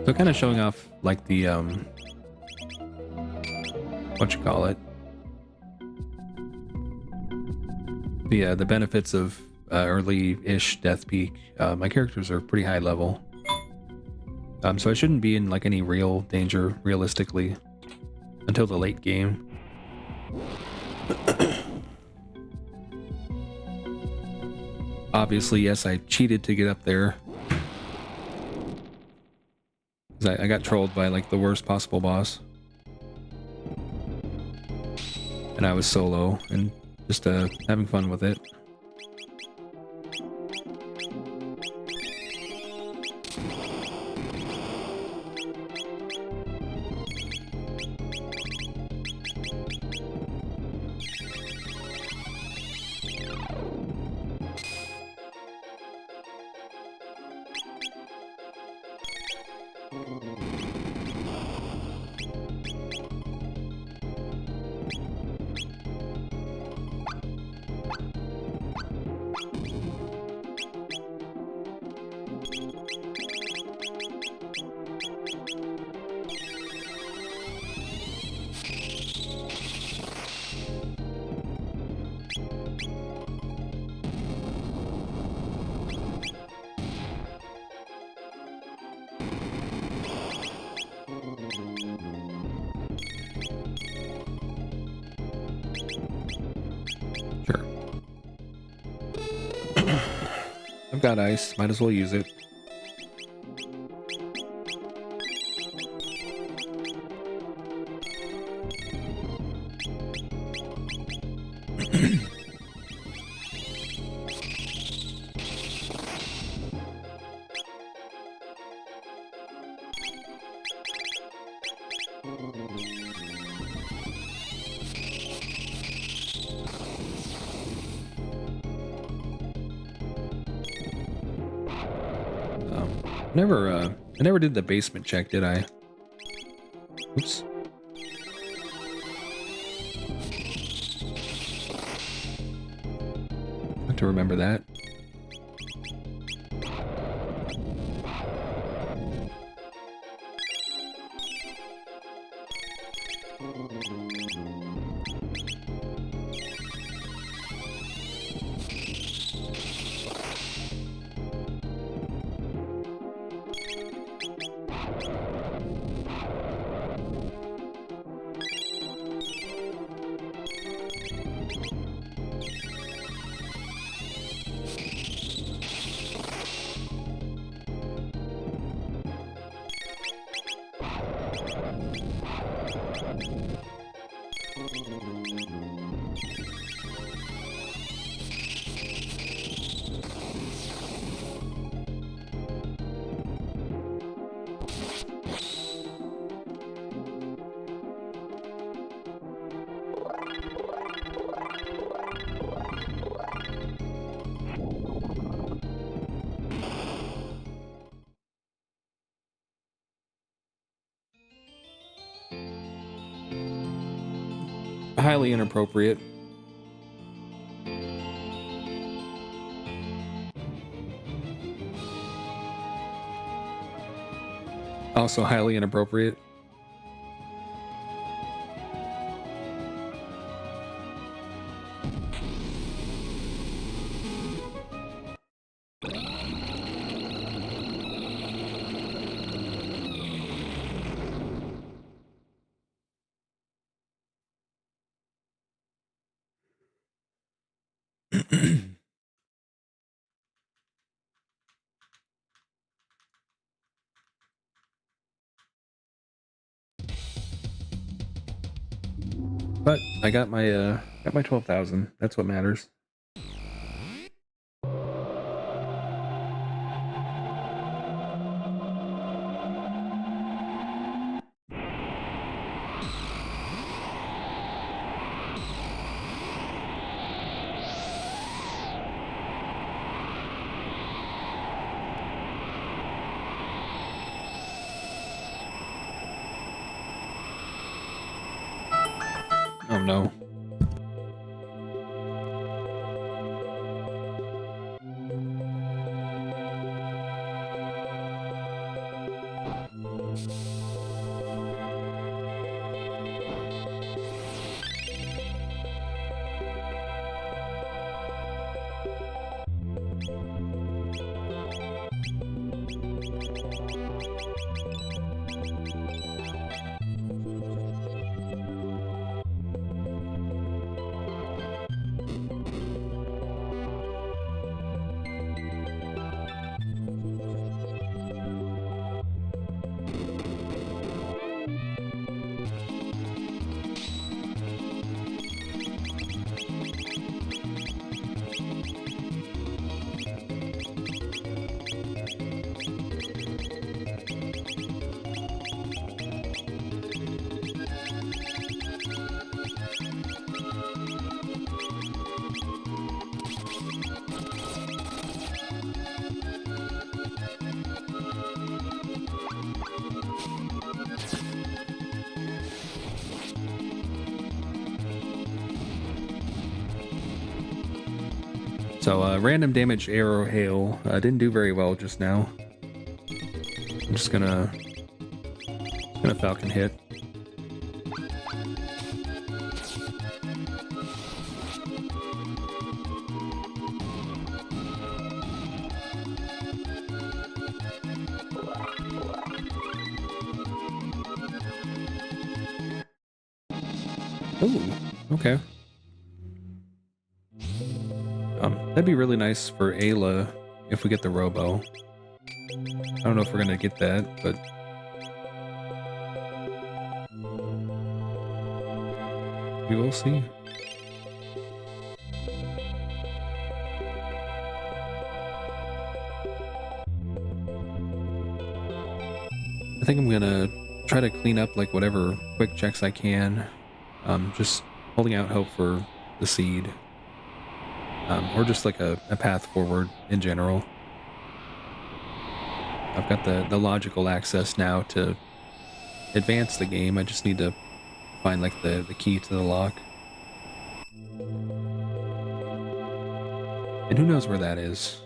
Speaker 1: So kind of showing off like the what you call it, the benefits of early-ish death peak. My characters are pretty high level, so I shouldn't be in like any real danger realistically until the late game. Obviously, yes, I cheated to get up there. I got trolled by like the worst possible boss, and I was solo and just having fun with it. Sure. I've got ice, might as well use it. I never did the basement check, did I? Oops. I have to remember that. Highly inappropriate. Also highly inappropriate. But I got my 12,000. That's what matters. Oh no. So random damage arrow hail didn't do very well just now. I'm just gonna falcon hit. Ooh, okay. That'd be really nice for Ayla if we get the Robo. I don't know if we're gonna get that, but we will see. I think I'm gonna try to clean up like whatever quick checks I can. Just holding out hope for the seed. Or just like a path forward in general. I've got the logical access now to advance the game. I just need to find like the key to the lock. And who knows where that is?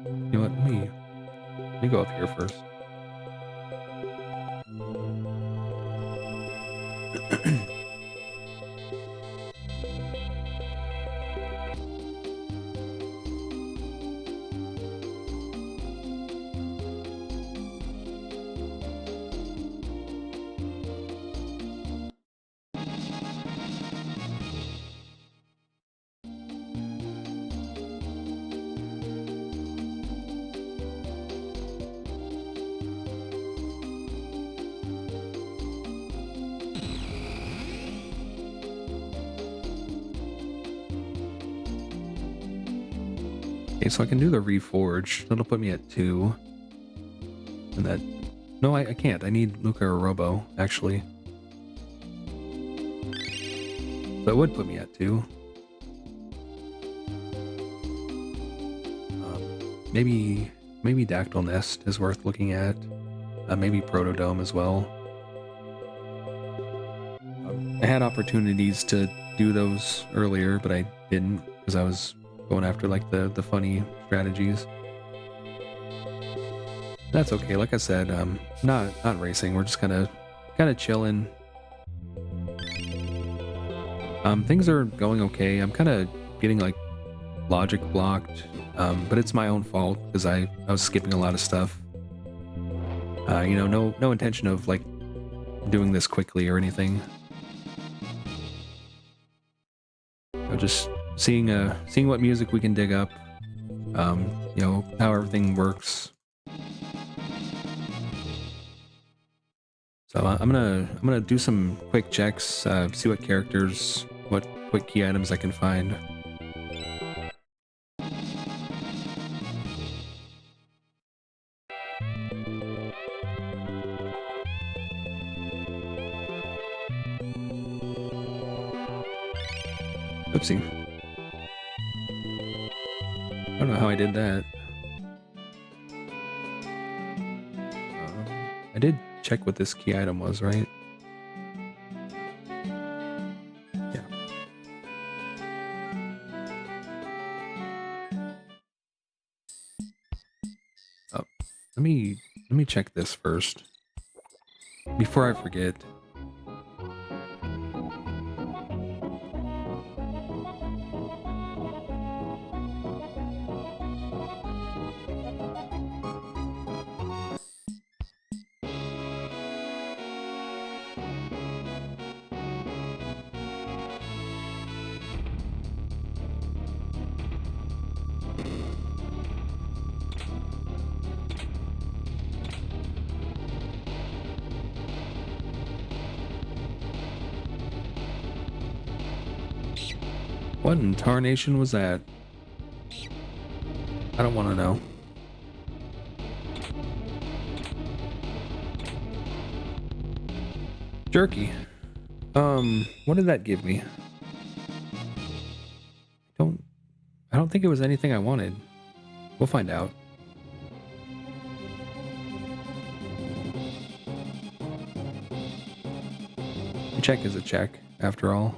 Speaker 1: You know what? Let me go up here first. Okay, so I can do the reforge. That'll put me at 2. And that... No, I can't. I need Luca or Robo, actually. So it would put me at 2. Maybe Dactyl Nest is worth looking at. Maybe Protodome as well. I had opportunities to do those earlier, but I didn't because I was going after like the funny strategies. That's okay. Like I said, not racing. We're just kind of chilling. Things are going okay. I'm kind of getting like logic blocked, but it's my own fault because I was skipping a lot of stuff. You know, no intention of like doing this quickly or anything. Just seeing what music we can dig up. You know, how everything works. So I'm gonna do some quick checks, see what characters, what quick key items I can find. Oopsie. I don't know how I did that. I did check what this key item was, right? Yeah. Oh, let me check this first before I forget. What in tarnation was that? I don't want to know. Jerky. What did that give me? I don't think it was anything I wanted. We'll find out. A check is a check, after all.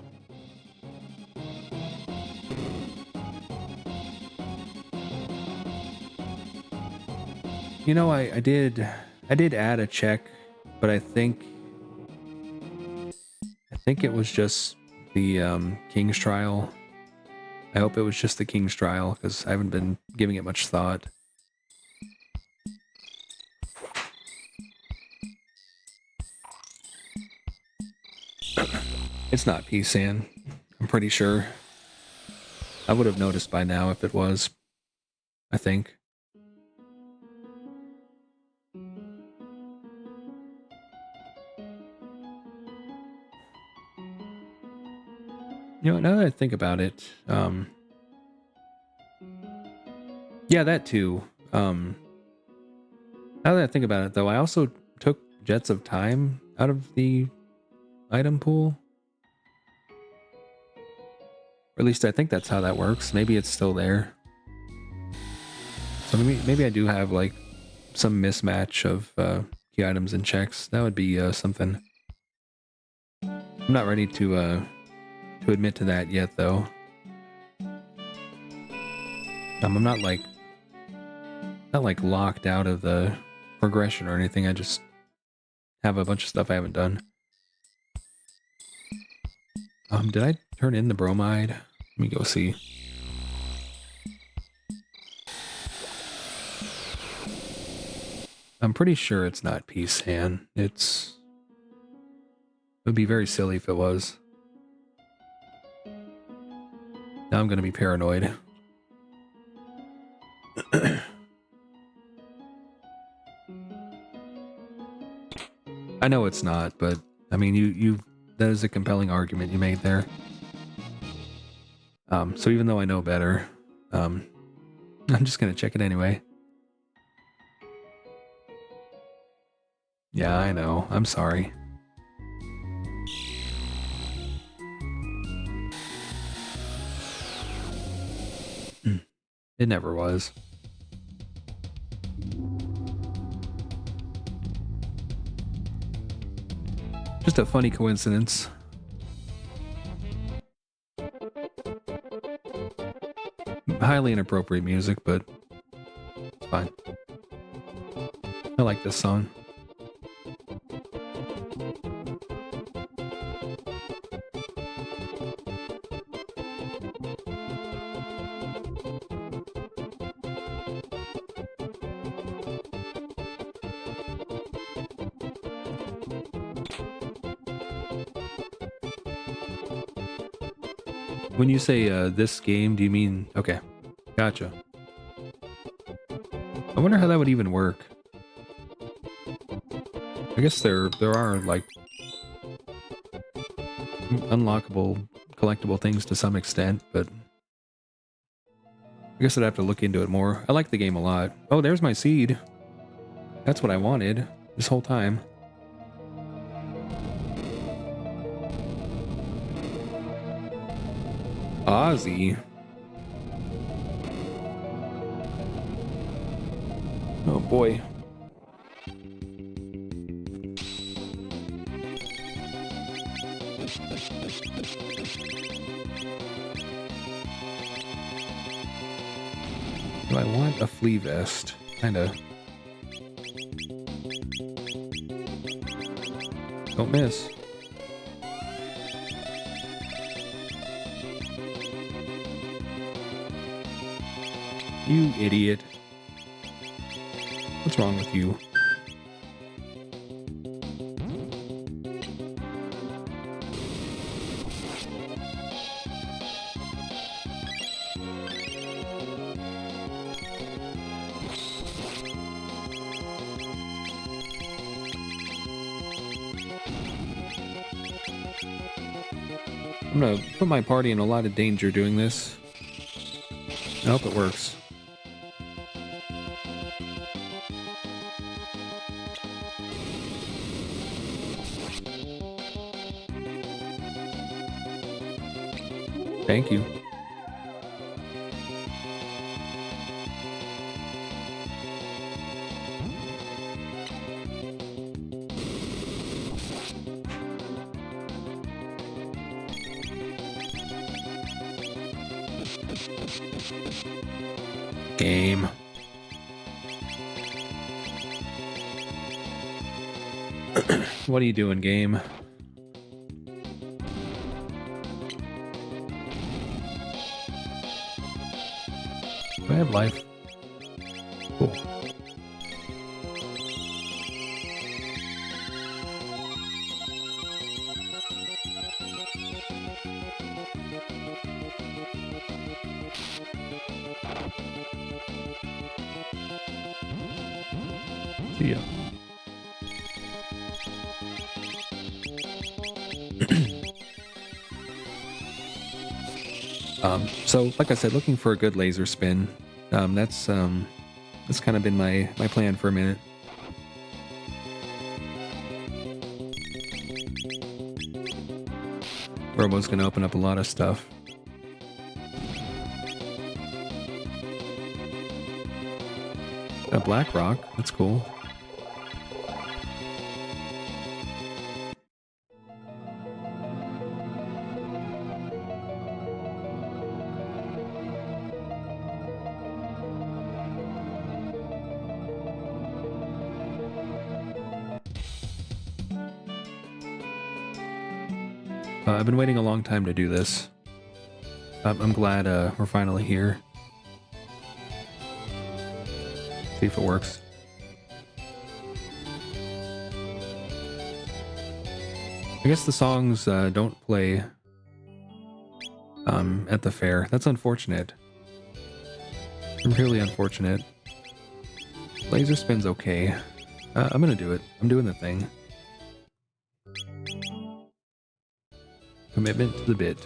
Speaker 1: You know, I did add a check, but I think it was just the King's Trial. I hope it was just the King's Trial, because I haven't been giving it much thought. It's not P-San, I'm pretty sure. I would have noticed by now if it was, I think. You know, now that I think about it, yeah, that too. Now that I think about it, though, I also took Jets of Time out of the item pool. Or at least I think that's how that works. Maybe it's still there. So maybe I do have like some mismatch of key items and checks. That would be something. I'm not ready to admit to that yet, though. I'm not like locked out of the progression or anything. I just have a bunch of stuff I haven't done. Did I turn in the bromide? Let me go see. I'm pretty sure it's not P-San. It would be very silly if it was. Now I'm gonna be paranoid. I know it's not, but I mean, that is a compelling argument you made there. So even though I know better, now I'm just gonna check it anyway. Yeah, I know. I'm sorry. It never was. Just a funny coincidence. Highly inappropriate music, but it's fine. I like this song. When you say this game, do you mean... Okay, gotcha. I wonder how that would even work. I guess there are, like, unlockable, collectible things to some extent, but... I guess I'd have to look into it more. I like the game a lot. Oh, there's my seed. That's what I wanted this whole time. Ozzy. Oh boy. Do I want a flea vest? Kinda. Don't miss. You idiot. What's wrong with you? I'm gonna put my party in a lot of danger doing this. I hope it works. Thank you. Game. What are you doing, game? Do I have life? Cool. See ya. So like I said, looking for a good laser spin. That's kind of been my plan for a minute. Robo's gonna open up a lot of stuff. A black rock, that's cool. I've been waiting a long time to do this. I'm glad we're finally here. See if it works. I guess the songs don't play at the fair. That's unfortunate. Really unfortunate. Laser spin's okay. I'm gonna do it. I'm doing the thing. Commitment to the bit.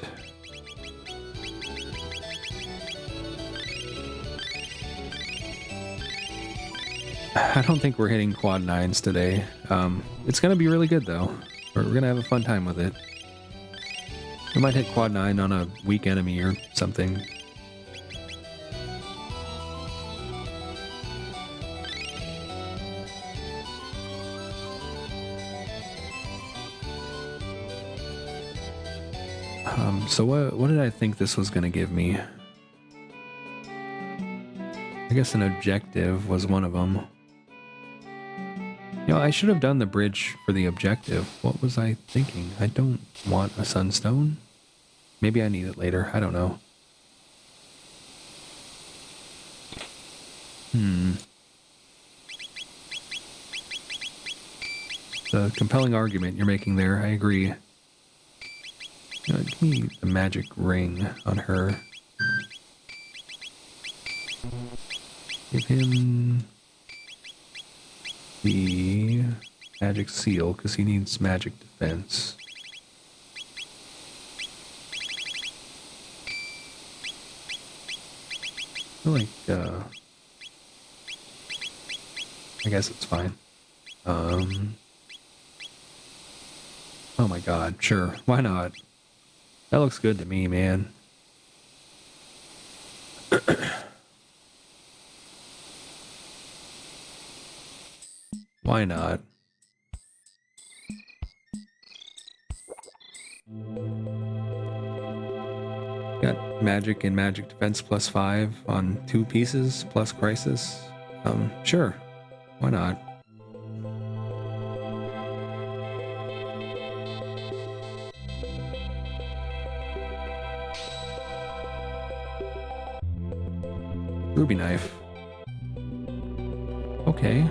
Speaker 1: I don't think we're hitting quad 9s today. It's going to be really good, though. We're going to have a fun time with it. We might hit quad 9 on a weak enemy or something. So what did I think this was going to give me? I guess an objective was one of them. You know, I should have done the bridge for the objective. What was I thinking? I don't want a sunstone. Maybe I need it later. I don't know. It's a compelling argument you're making there. I agree. Give me the magic ring on her. Give him the magic seal, because he needs magic defense. I feel like, I guess it's fine. Oh my god, sure, why not? That looks good to me, man. Why not? Got magic and magic defense +5 on 2 pieces plus crisis. Sure. Why not? Ruby knife. Okay.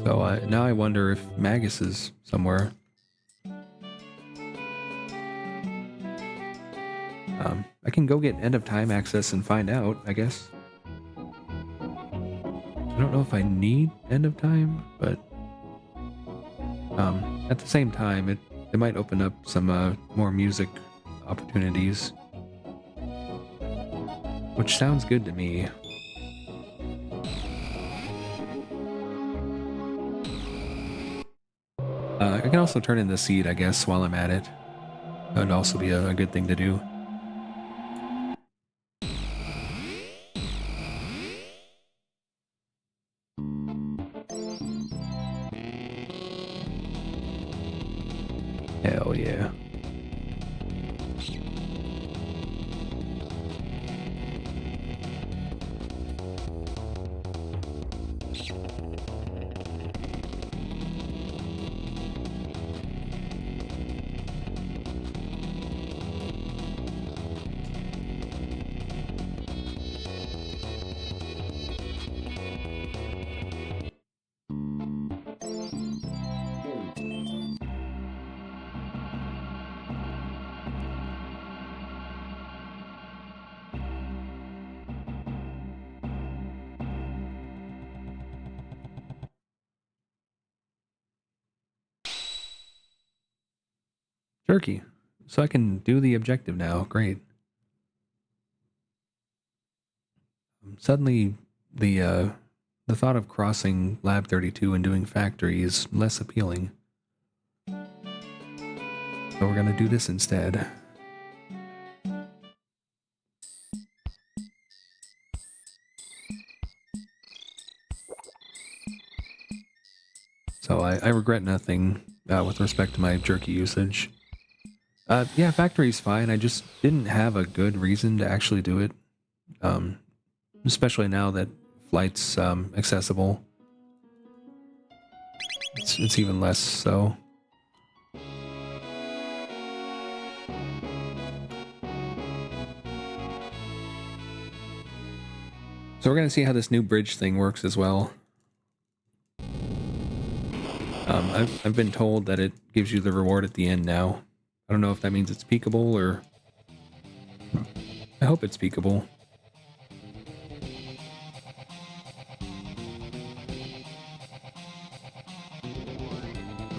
Speaker 1: So now I wonder if Magus is somewhere. I can go get end of time access and find out, I guess. I don't know if I need end of time, but at the same time, it might open up some more music opportunities, which sounds good to me. I can also turn in the seed, I guess, while I'm at it. That would also be a good thing to do. Hell yeah. Turkey. So I can do the objective now. Great. Suddenly, the thought of crossing Lab 32 and doing factory is less appealing. So we're gonna do this instead. So I regret nothing with respect to my jerky usage. Yeah, factory's fine. I just didn't have a good reason to actually do it. Especially now that flight's accessible. It's even less so. So we're gonna see how this new bridge thing works as well. I've been told that it gives you the reward at the end now. I don't know if that means it's peekable or... I hope it's peekable.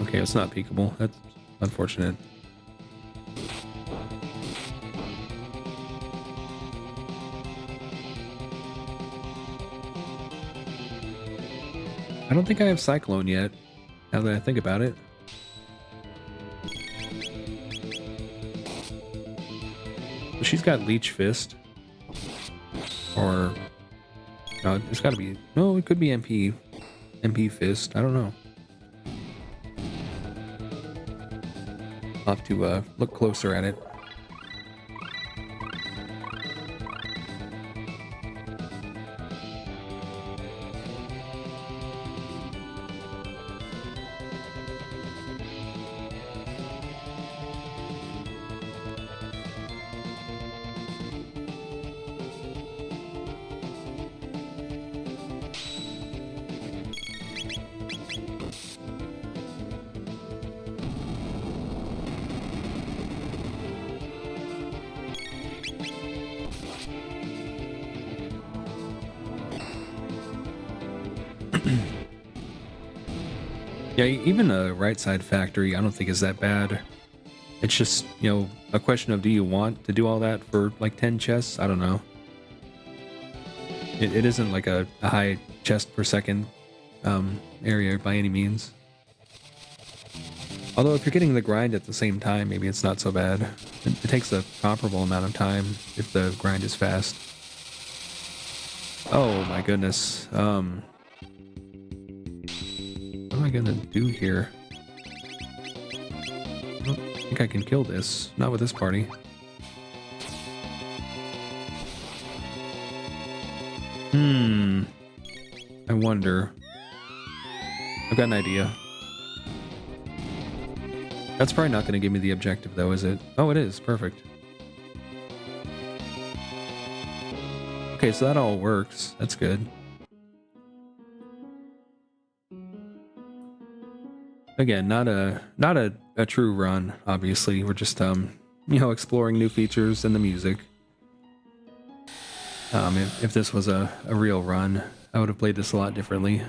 Speaker 1: Okay, it's not peekable. That's unfortunate. I don't think I have Cyclone yet, now that I think about it. She's got Leech Fist. Or... no, it's gotta be... no, it could be MP. MP Fist. I don't know. I'll have to look closer at it. Yeah, even a right side factory I don't think is that bad. It's just, you know, a question of do you want to do all that for like 10 chests? I don't know. It isn't like a high chest per second area by any means. Although if you're getting the grind at the same time, maybe it's not so bad. It takes a comparable amount of time if the grind is fast. Oh my goodness. What am I gonna do here? I don't think I can kill this. Not with this party. I wonder. I've got an idea. That's probably not gonna give me the objective though, is it? Oh, it is. Perfect. Okay, so that all works. That's good. Again, not a true run, obviously. We're just you know, exploring new features in the music. If this was a real run, I would have played this a lot differently.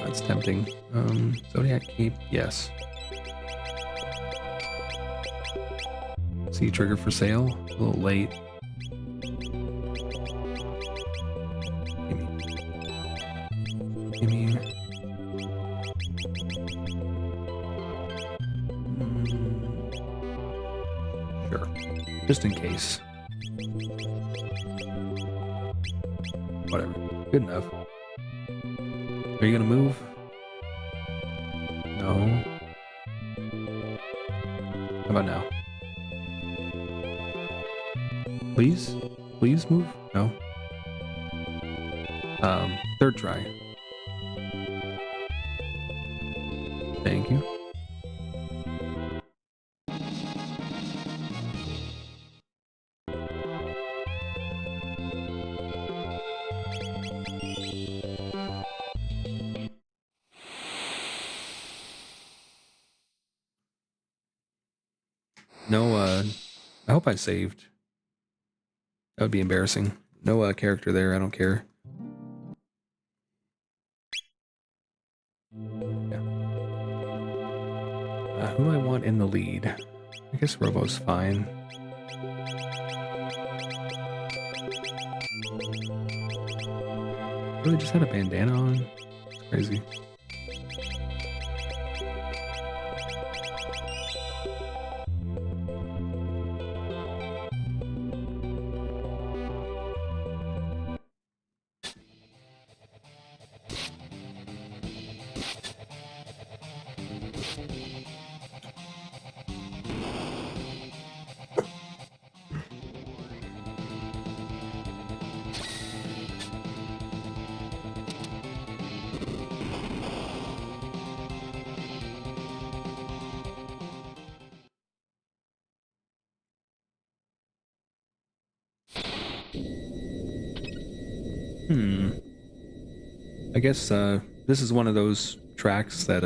Speaker 1: It's tempting. Zodiac Cape, yes. See trigger for sale? A little late. Gimme. Sure. Just in case. Whatever. Good enough. Are you gonna move? No. How about now? Please? Please move? No. Third try. Thank you. No, I hope I saved. That would be embarrassing. No character there, I don't care. Yeah. Who do I want in the lead? I guess Robo's fine. Really just had a bandana on? It's crazy. I guess this is one of those tracks that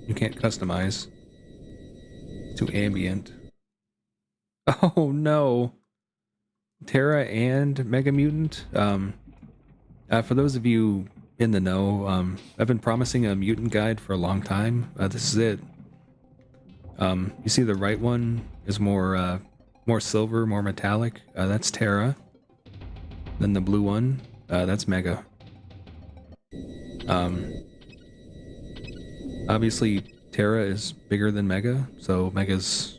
Speaker 1: you can't customize. It's too ambient. Oh no. Terra and Mega Mutant. For those of you in the know, I've been promising a mutant guide for a long time. This is it. You see the right one is more silver, more metallic. That's Terra. Then the blue one, that's Mega. Obviously Terra is bigger than Mega, so Mega's,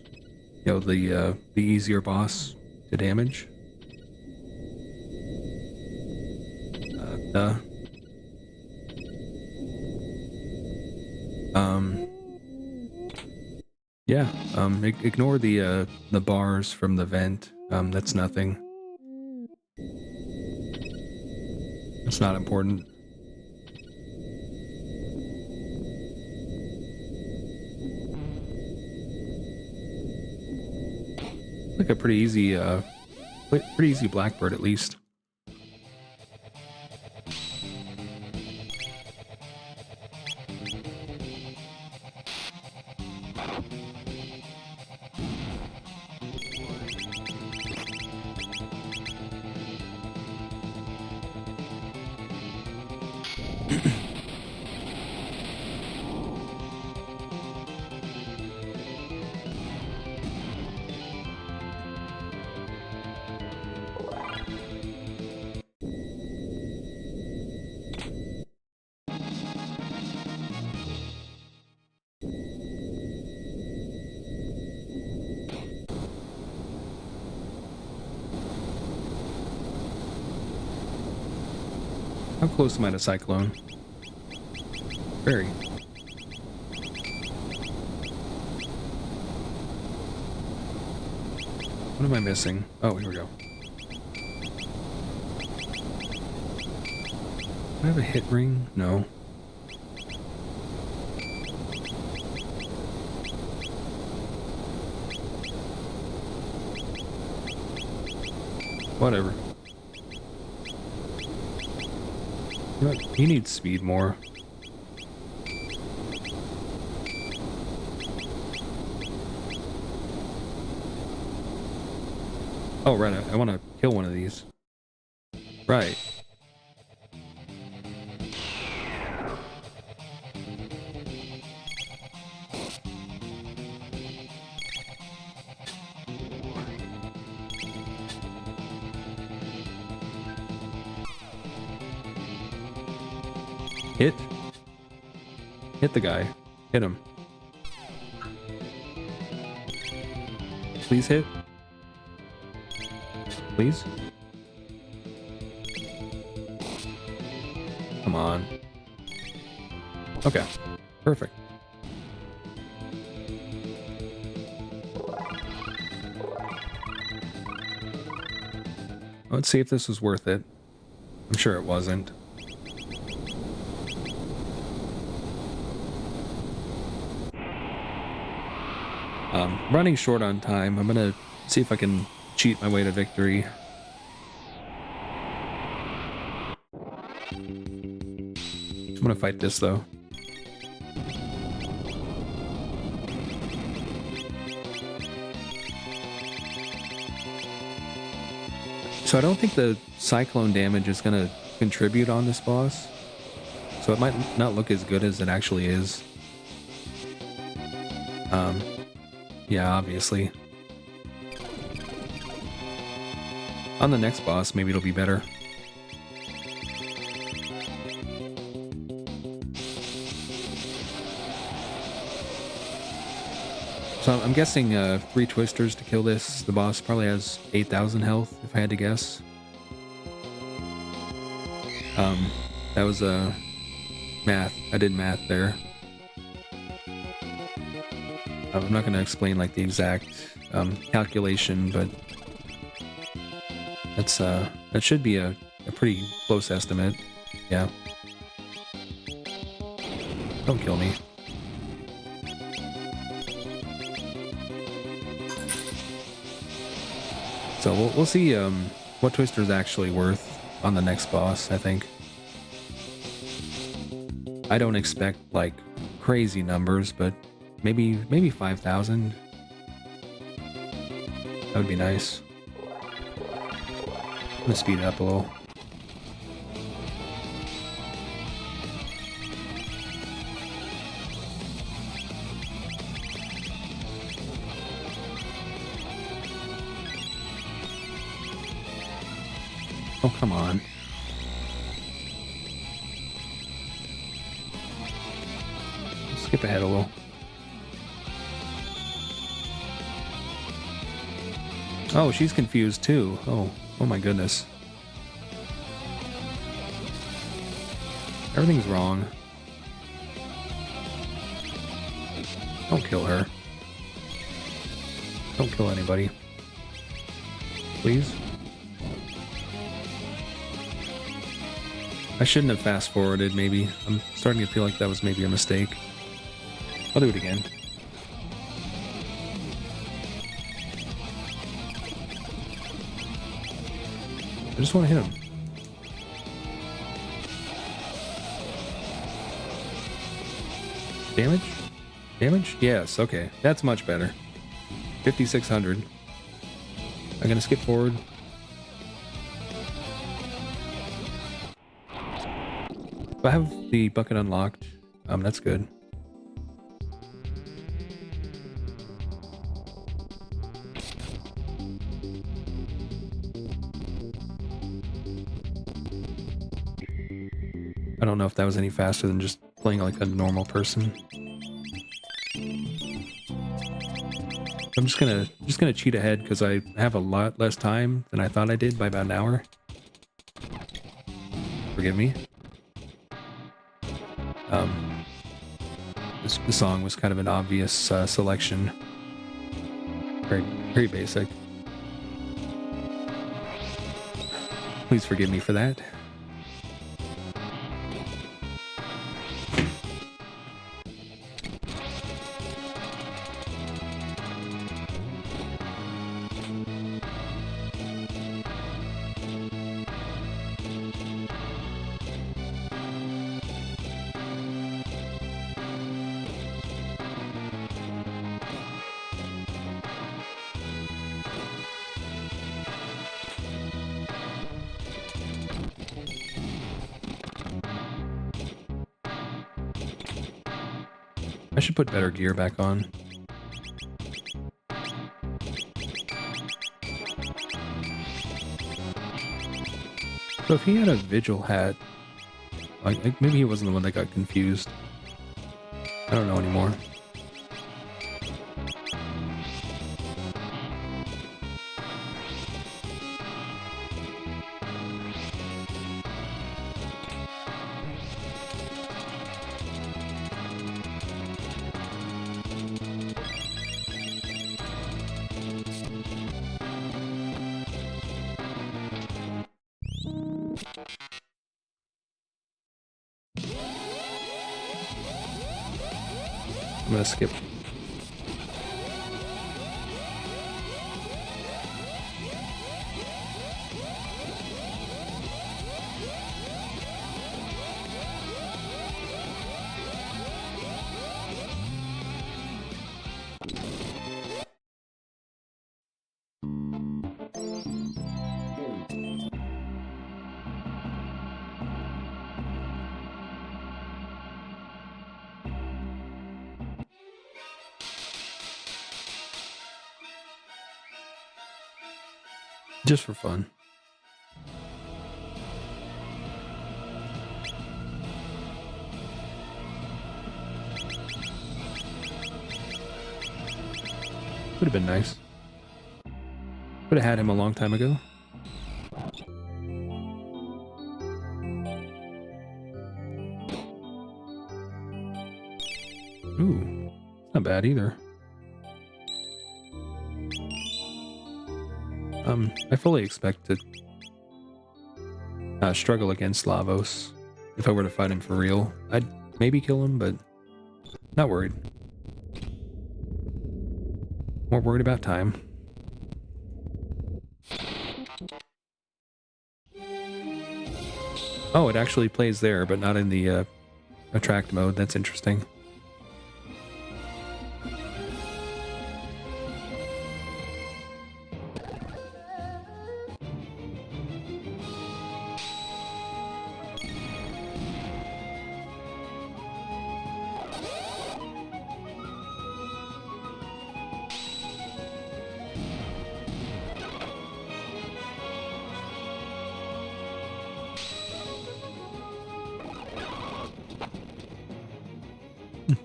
Speaker 1: the easier boss to damage. Yeah, ignore the bars from the vent. That's nothing. It's not important. Like a pretty easy blackbird at least. How close am I to Cyclone? Very. What am I missing? Oh, here we go. Do I have a hit ring? No. Whatever. You know what? He needs speed more. Oh, right. I want to kill one of these. Right. Hit. Hit the guy. Hit him. Please hit. Please. Come on. Okay. Perfect. Let's see if this was worth it. I'm sure it wasn't. Running short on time. I'm gonna see if I can cheat my way to victory. I'm gonna fight this though. So I don't think the cyclone damage is gonna contribute on this boss. So it might not look as good as it actually is. Yeah, obviously. On the next boss, maybe it'll be better. So I'm guessing 3 twisters to kill this. The boss probably has 8,000 health, if I had to guess. That was math. I did math there. I'm not going to explain like the exact calculation, but that's that should be a pretty close estimate. Yeah. Don't kill me. So we'll see what Twister's actually worth. on the next boss, I think. I don't expect, like, crazy numbers, but maybe 5,000. That would be nice. I'm gonna speed it up a little. Oh, come on. Skip ahead a little. Oh, she's confused too. Oh my goodness. Everything's wrong. Don't kill her. Don't kill anybody. Please? I shouldn't have fast forwarded, maybe. I'm starting to feel like that was maybe a mistake. I'll do it again. I just want to hit him. Damage? Damage? Yes, okay. That's much better. 5,600. I'm gonna skip forward. If I have the bucket unlocked, that's good. I don't know if that was any faster than just playing like a normal person. I'm just gonna cheat ahead because I have a lot less time than I thought I did by about an hour. Forgive me. This song was kind of an obvious selection. Very basic. Please forgive me for that. I should put better gear back on. So if he had a vigil hat, like maybe he wasn't the one that got confused. I don't know anymore. I'm gonna skip. Just for fun. Would have been nice. Would have had him a long time ago. Ooh, not bad either. I fully expect to struggle against Lavos. If I were to fight him for real, I'd maybe kill him, but not worried. More worried about time. Oh, it actually plays there, but not in the attract mode. That's interesting.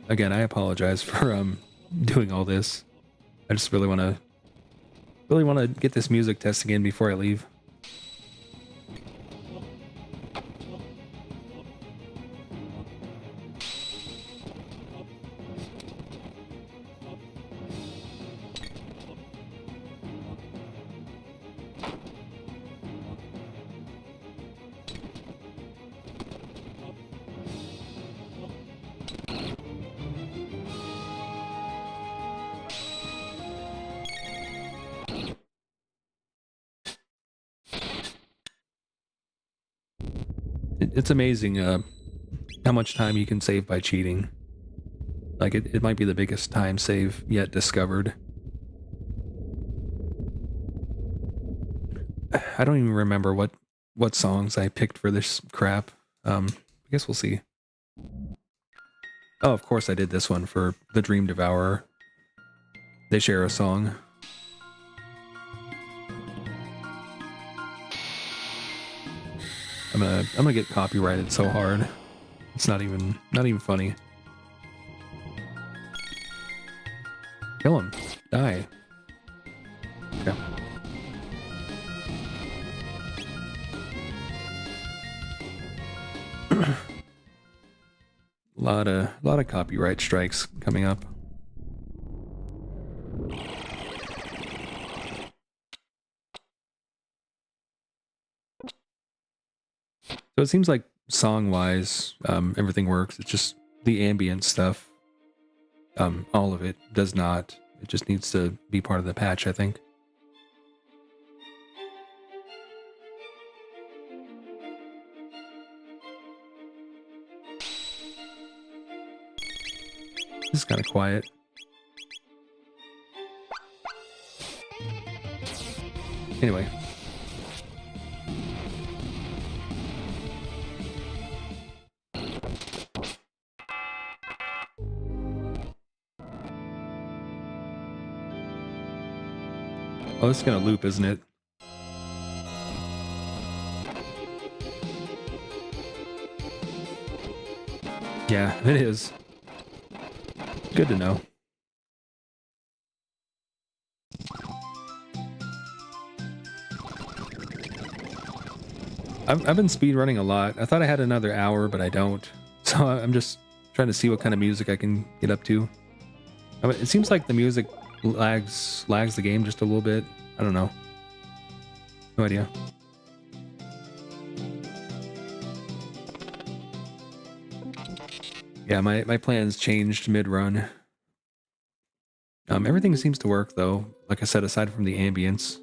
Speaker 1: Again, I apologize for doing all this. I just really want to get this music testing in before I leave. It's amazing how much time you can save by cheating. Like, it might be the biggest time save yet discovered. I don't even remember what songs I picked for this crap. I guess we'll see. Oh, of course I did this one for the Dream Devourer. They share a song. I'm gonna get copyrighted so hard. It's not even funny. Kill him. Die. Okay. lot of copyright strikes coming up. So it seems like song-wise, everything works. It's just the ambient stuff. All of it does not. It just needs to be part of the patch, I think. This is kind of quiet. Anyway. Oh, this is gonna loop, isn't it? Yeah, it is. Good to know. I've been speedrunning a lot. I thought I had another hour, but I don't. So I'm just trying to see what kind of music I can get up to. I mean, it seems like the music lags the game just a little bit. I don't know. No idea. Yeah, my plans changed mid-run. Everything seems to work though. Like I said, aside from the ambience.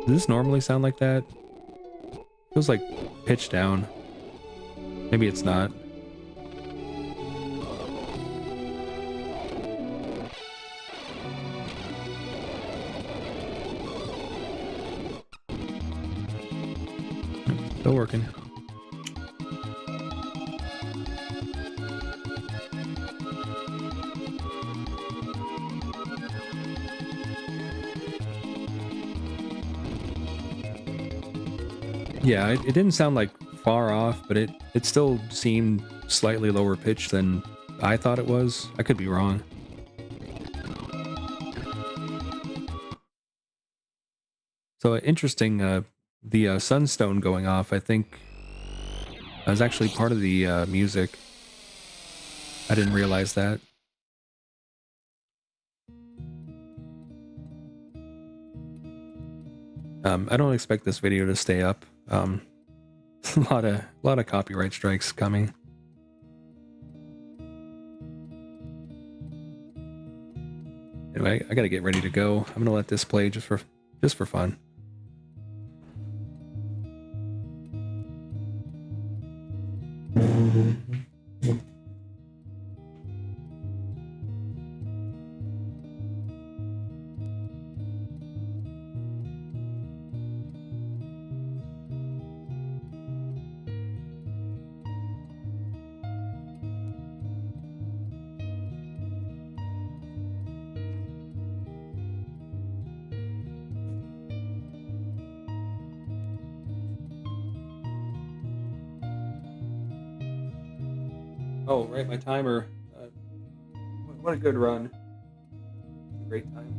Speaker 1: Does this normally sound like that? Feels like pitched down. Maybe it's not. Still working. Yeah, it didn't sound like far off, but it still seemed slightly lower pitched than I thought it was. I could be wrong. So interesting, the sunstone going off, I think, was actually part of the music. I didn't realize that. I don't expect this video to stay up. A lot of copyright strikes coming. Anyway, I gotta get ready to go. I'm gonna let this play just for fun. Oh, right, my timer. What a good run. Great time.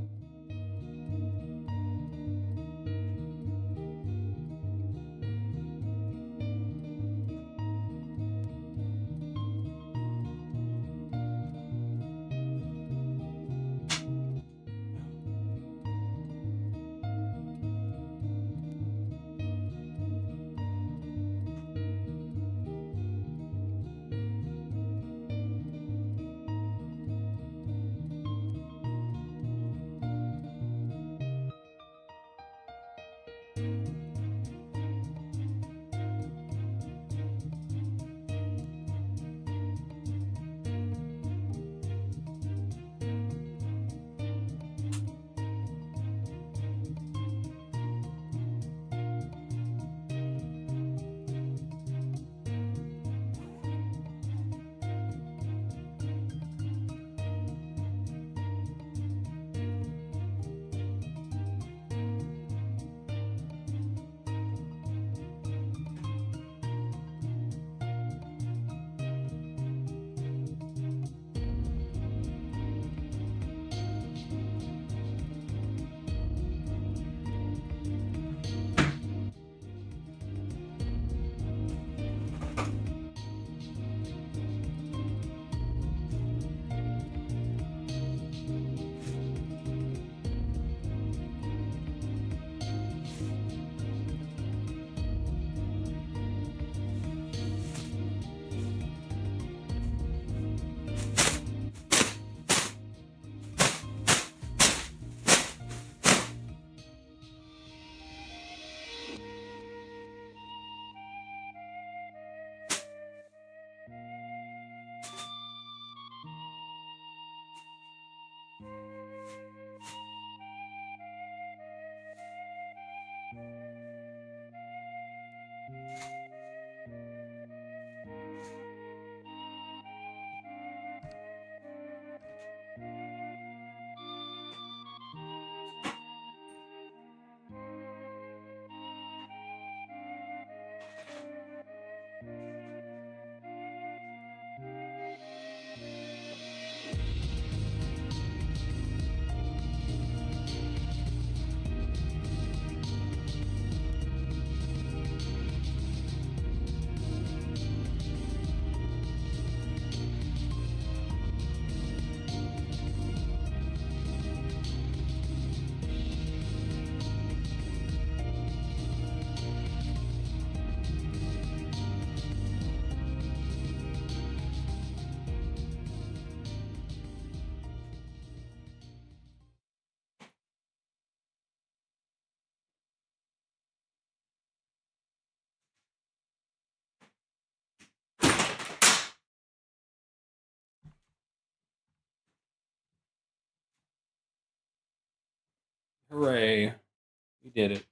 Speaker 1: Hooray. We did it.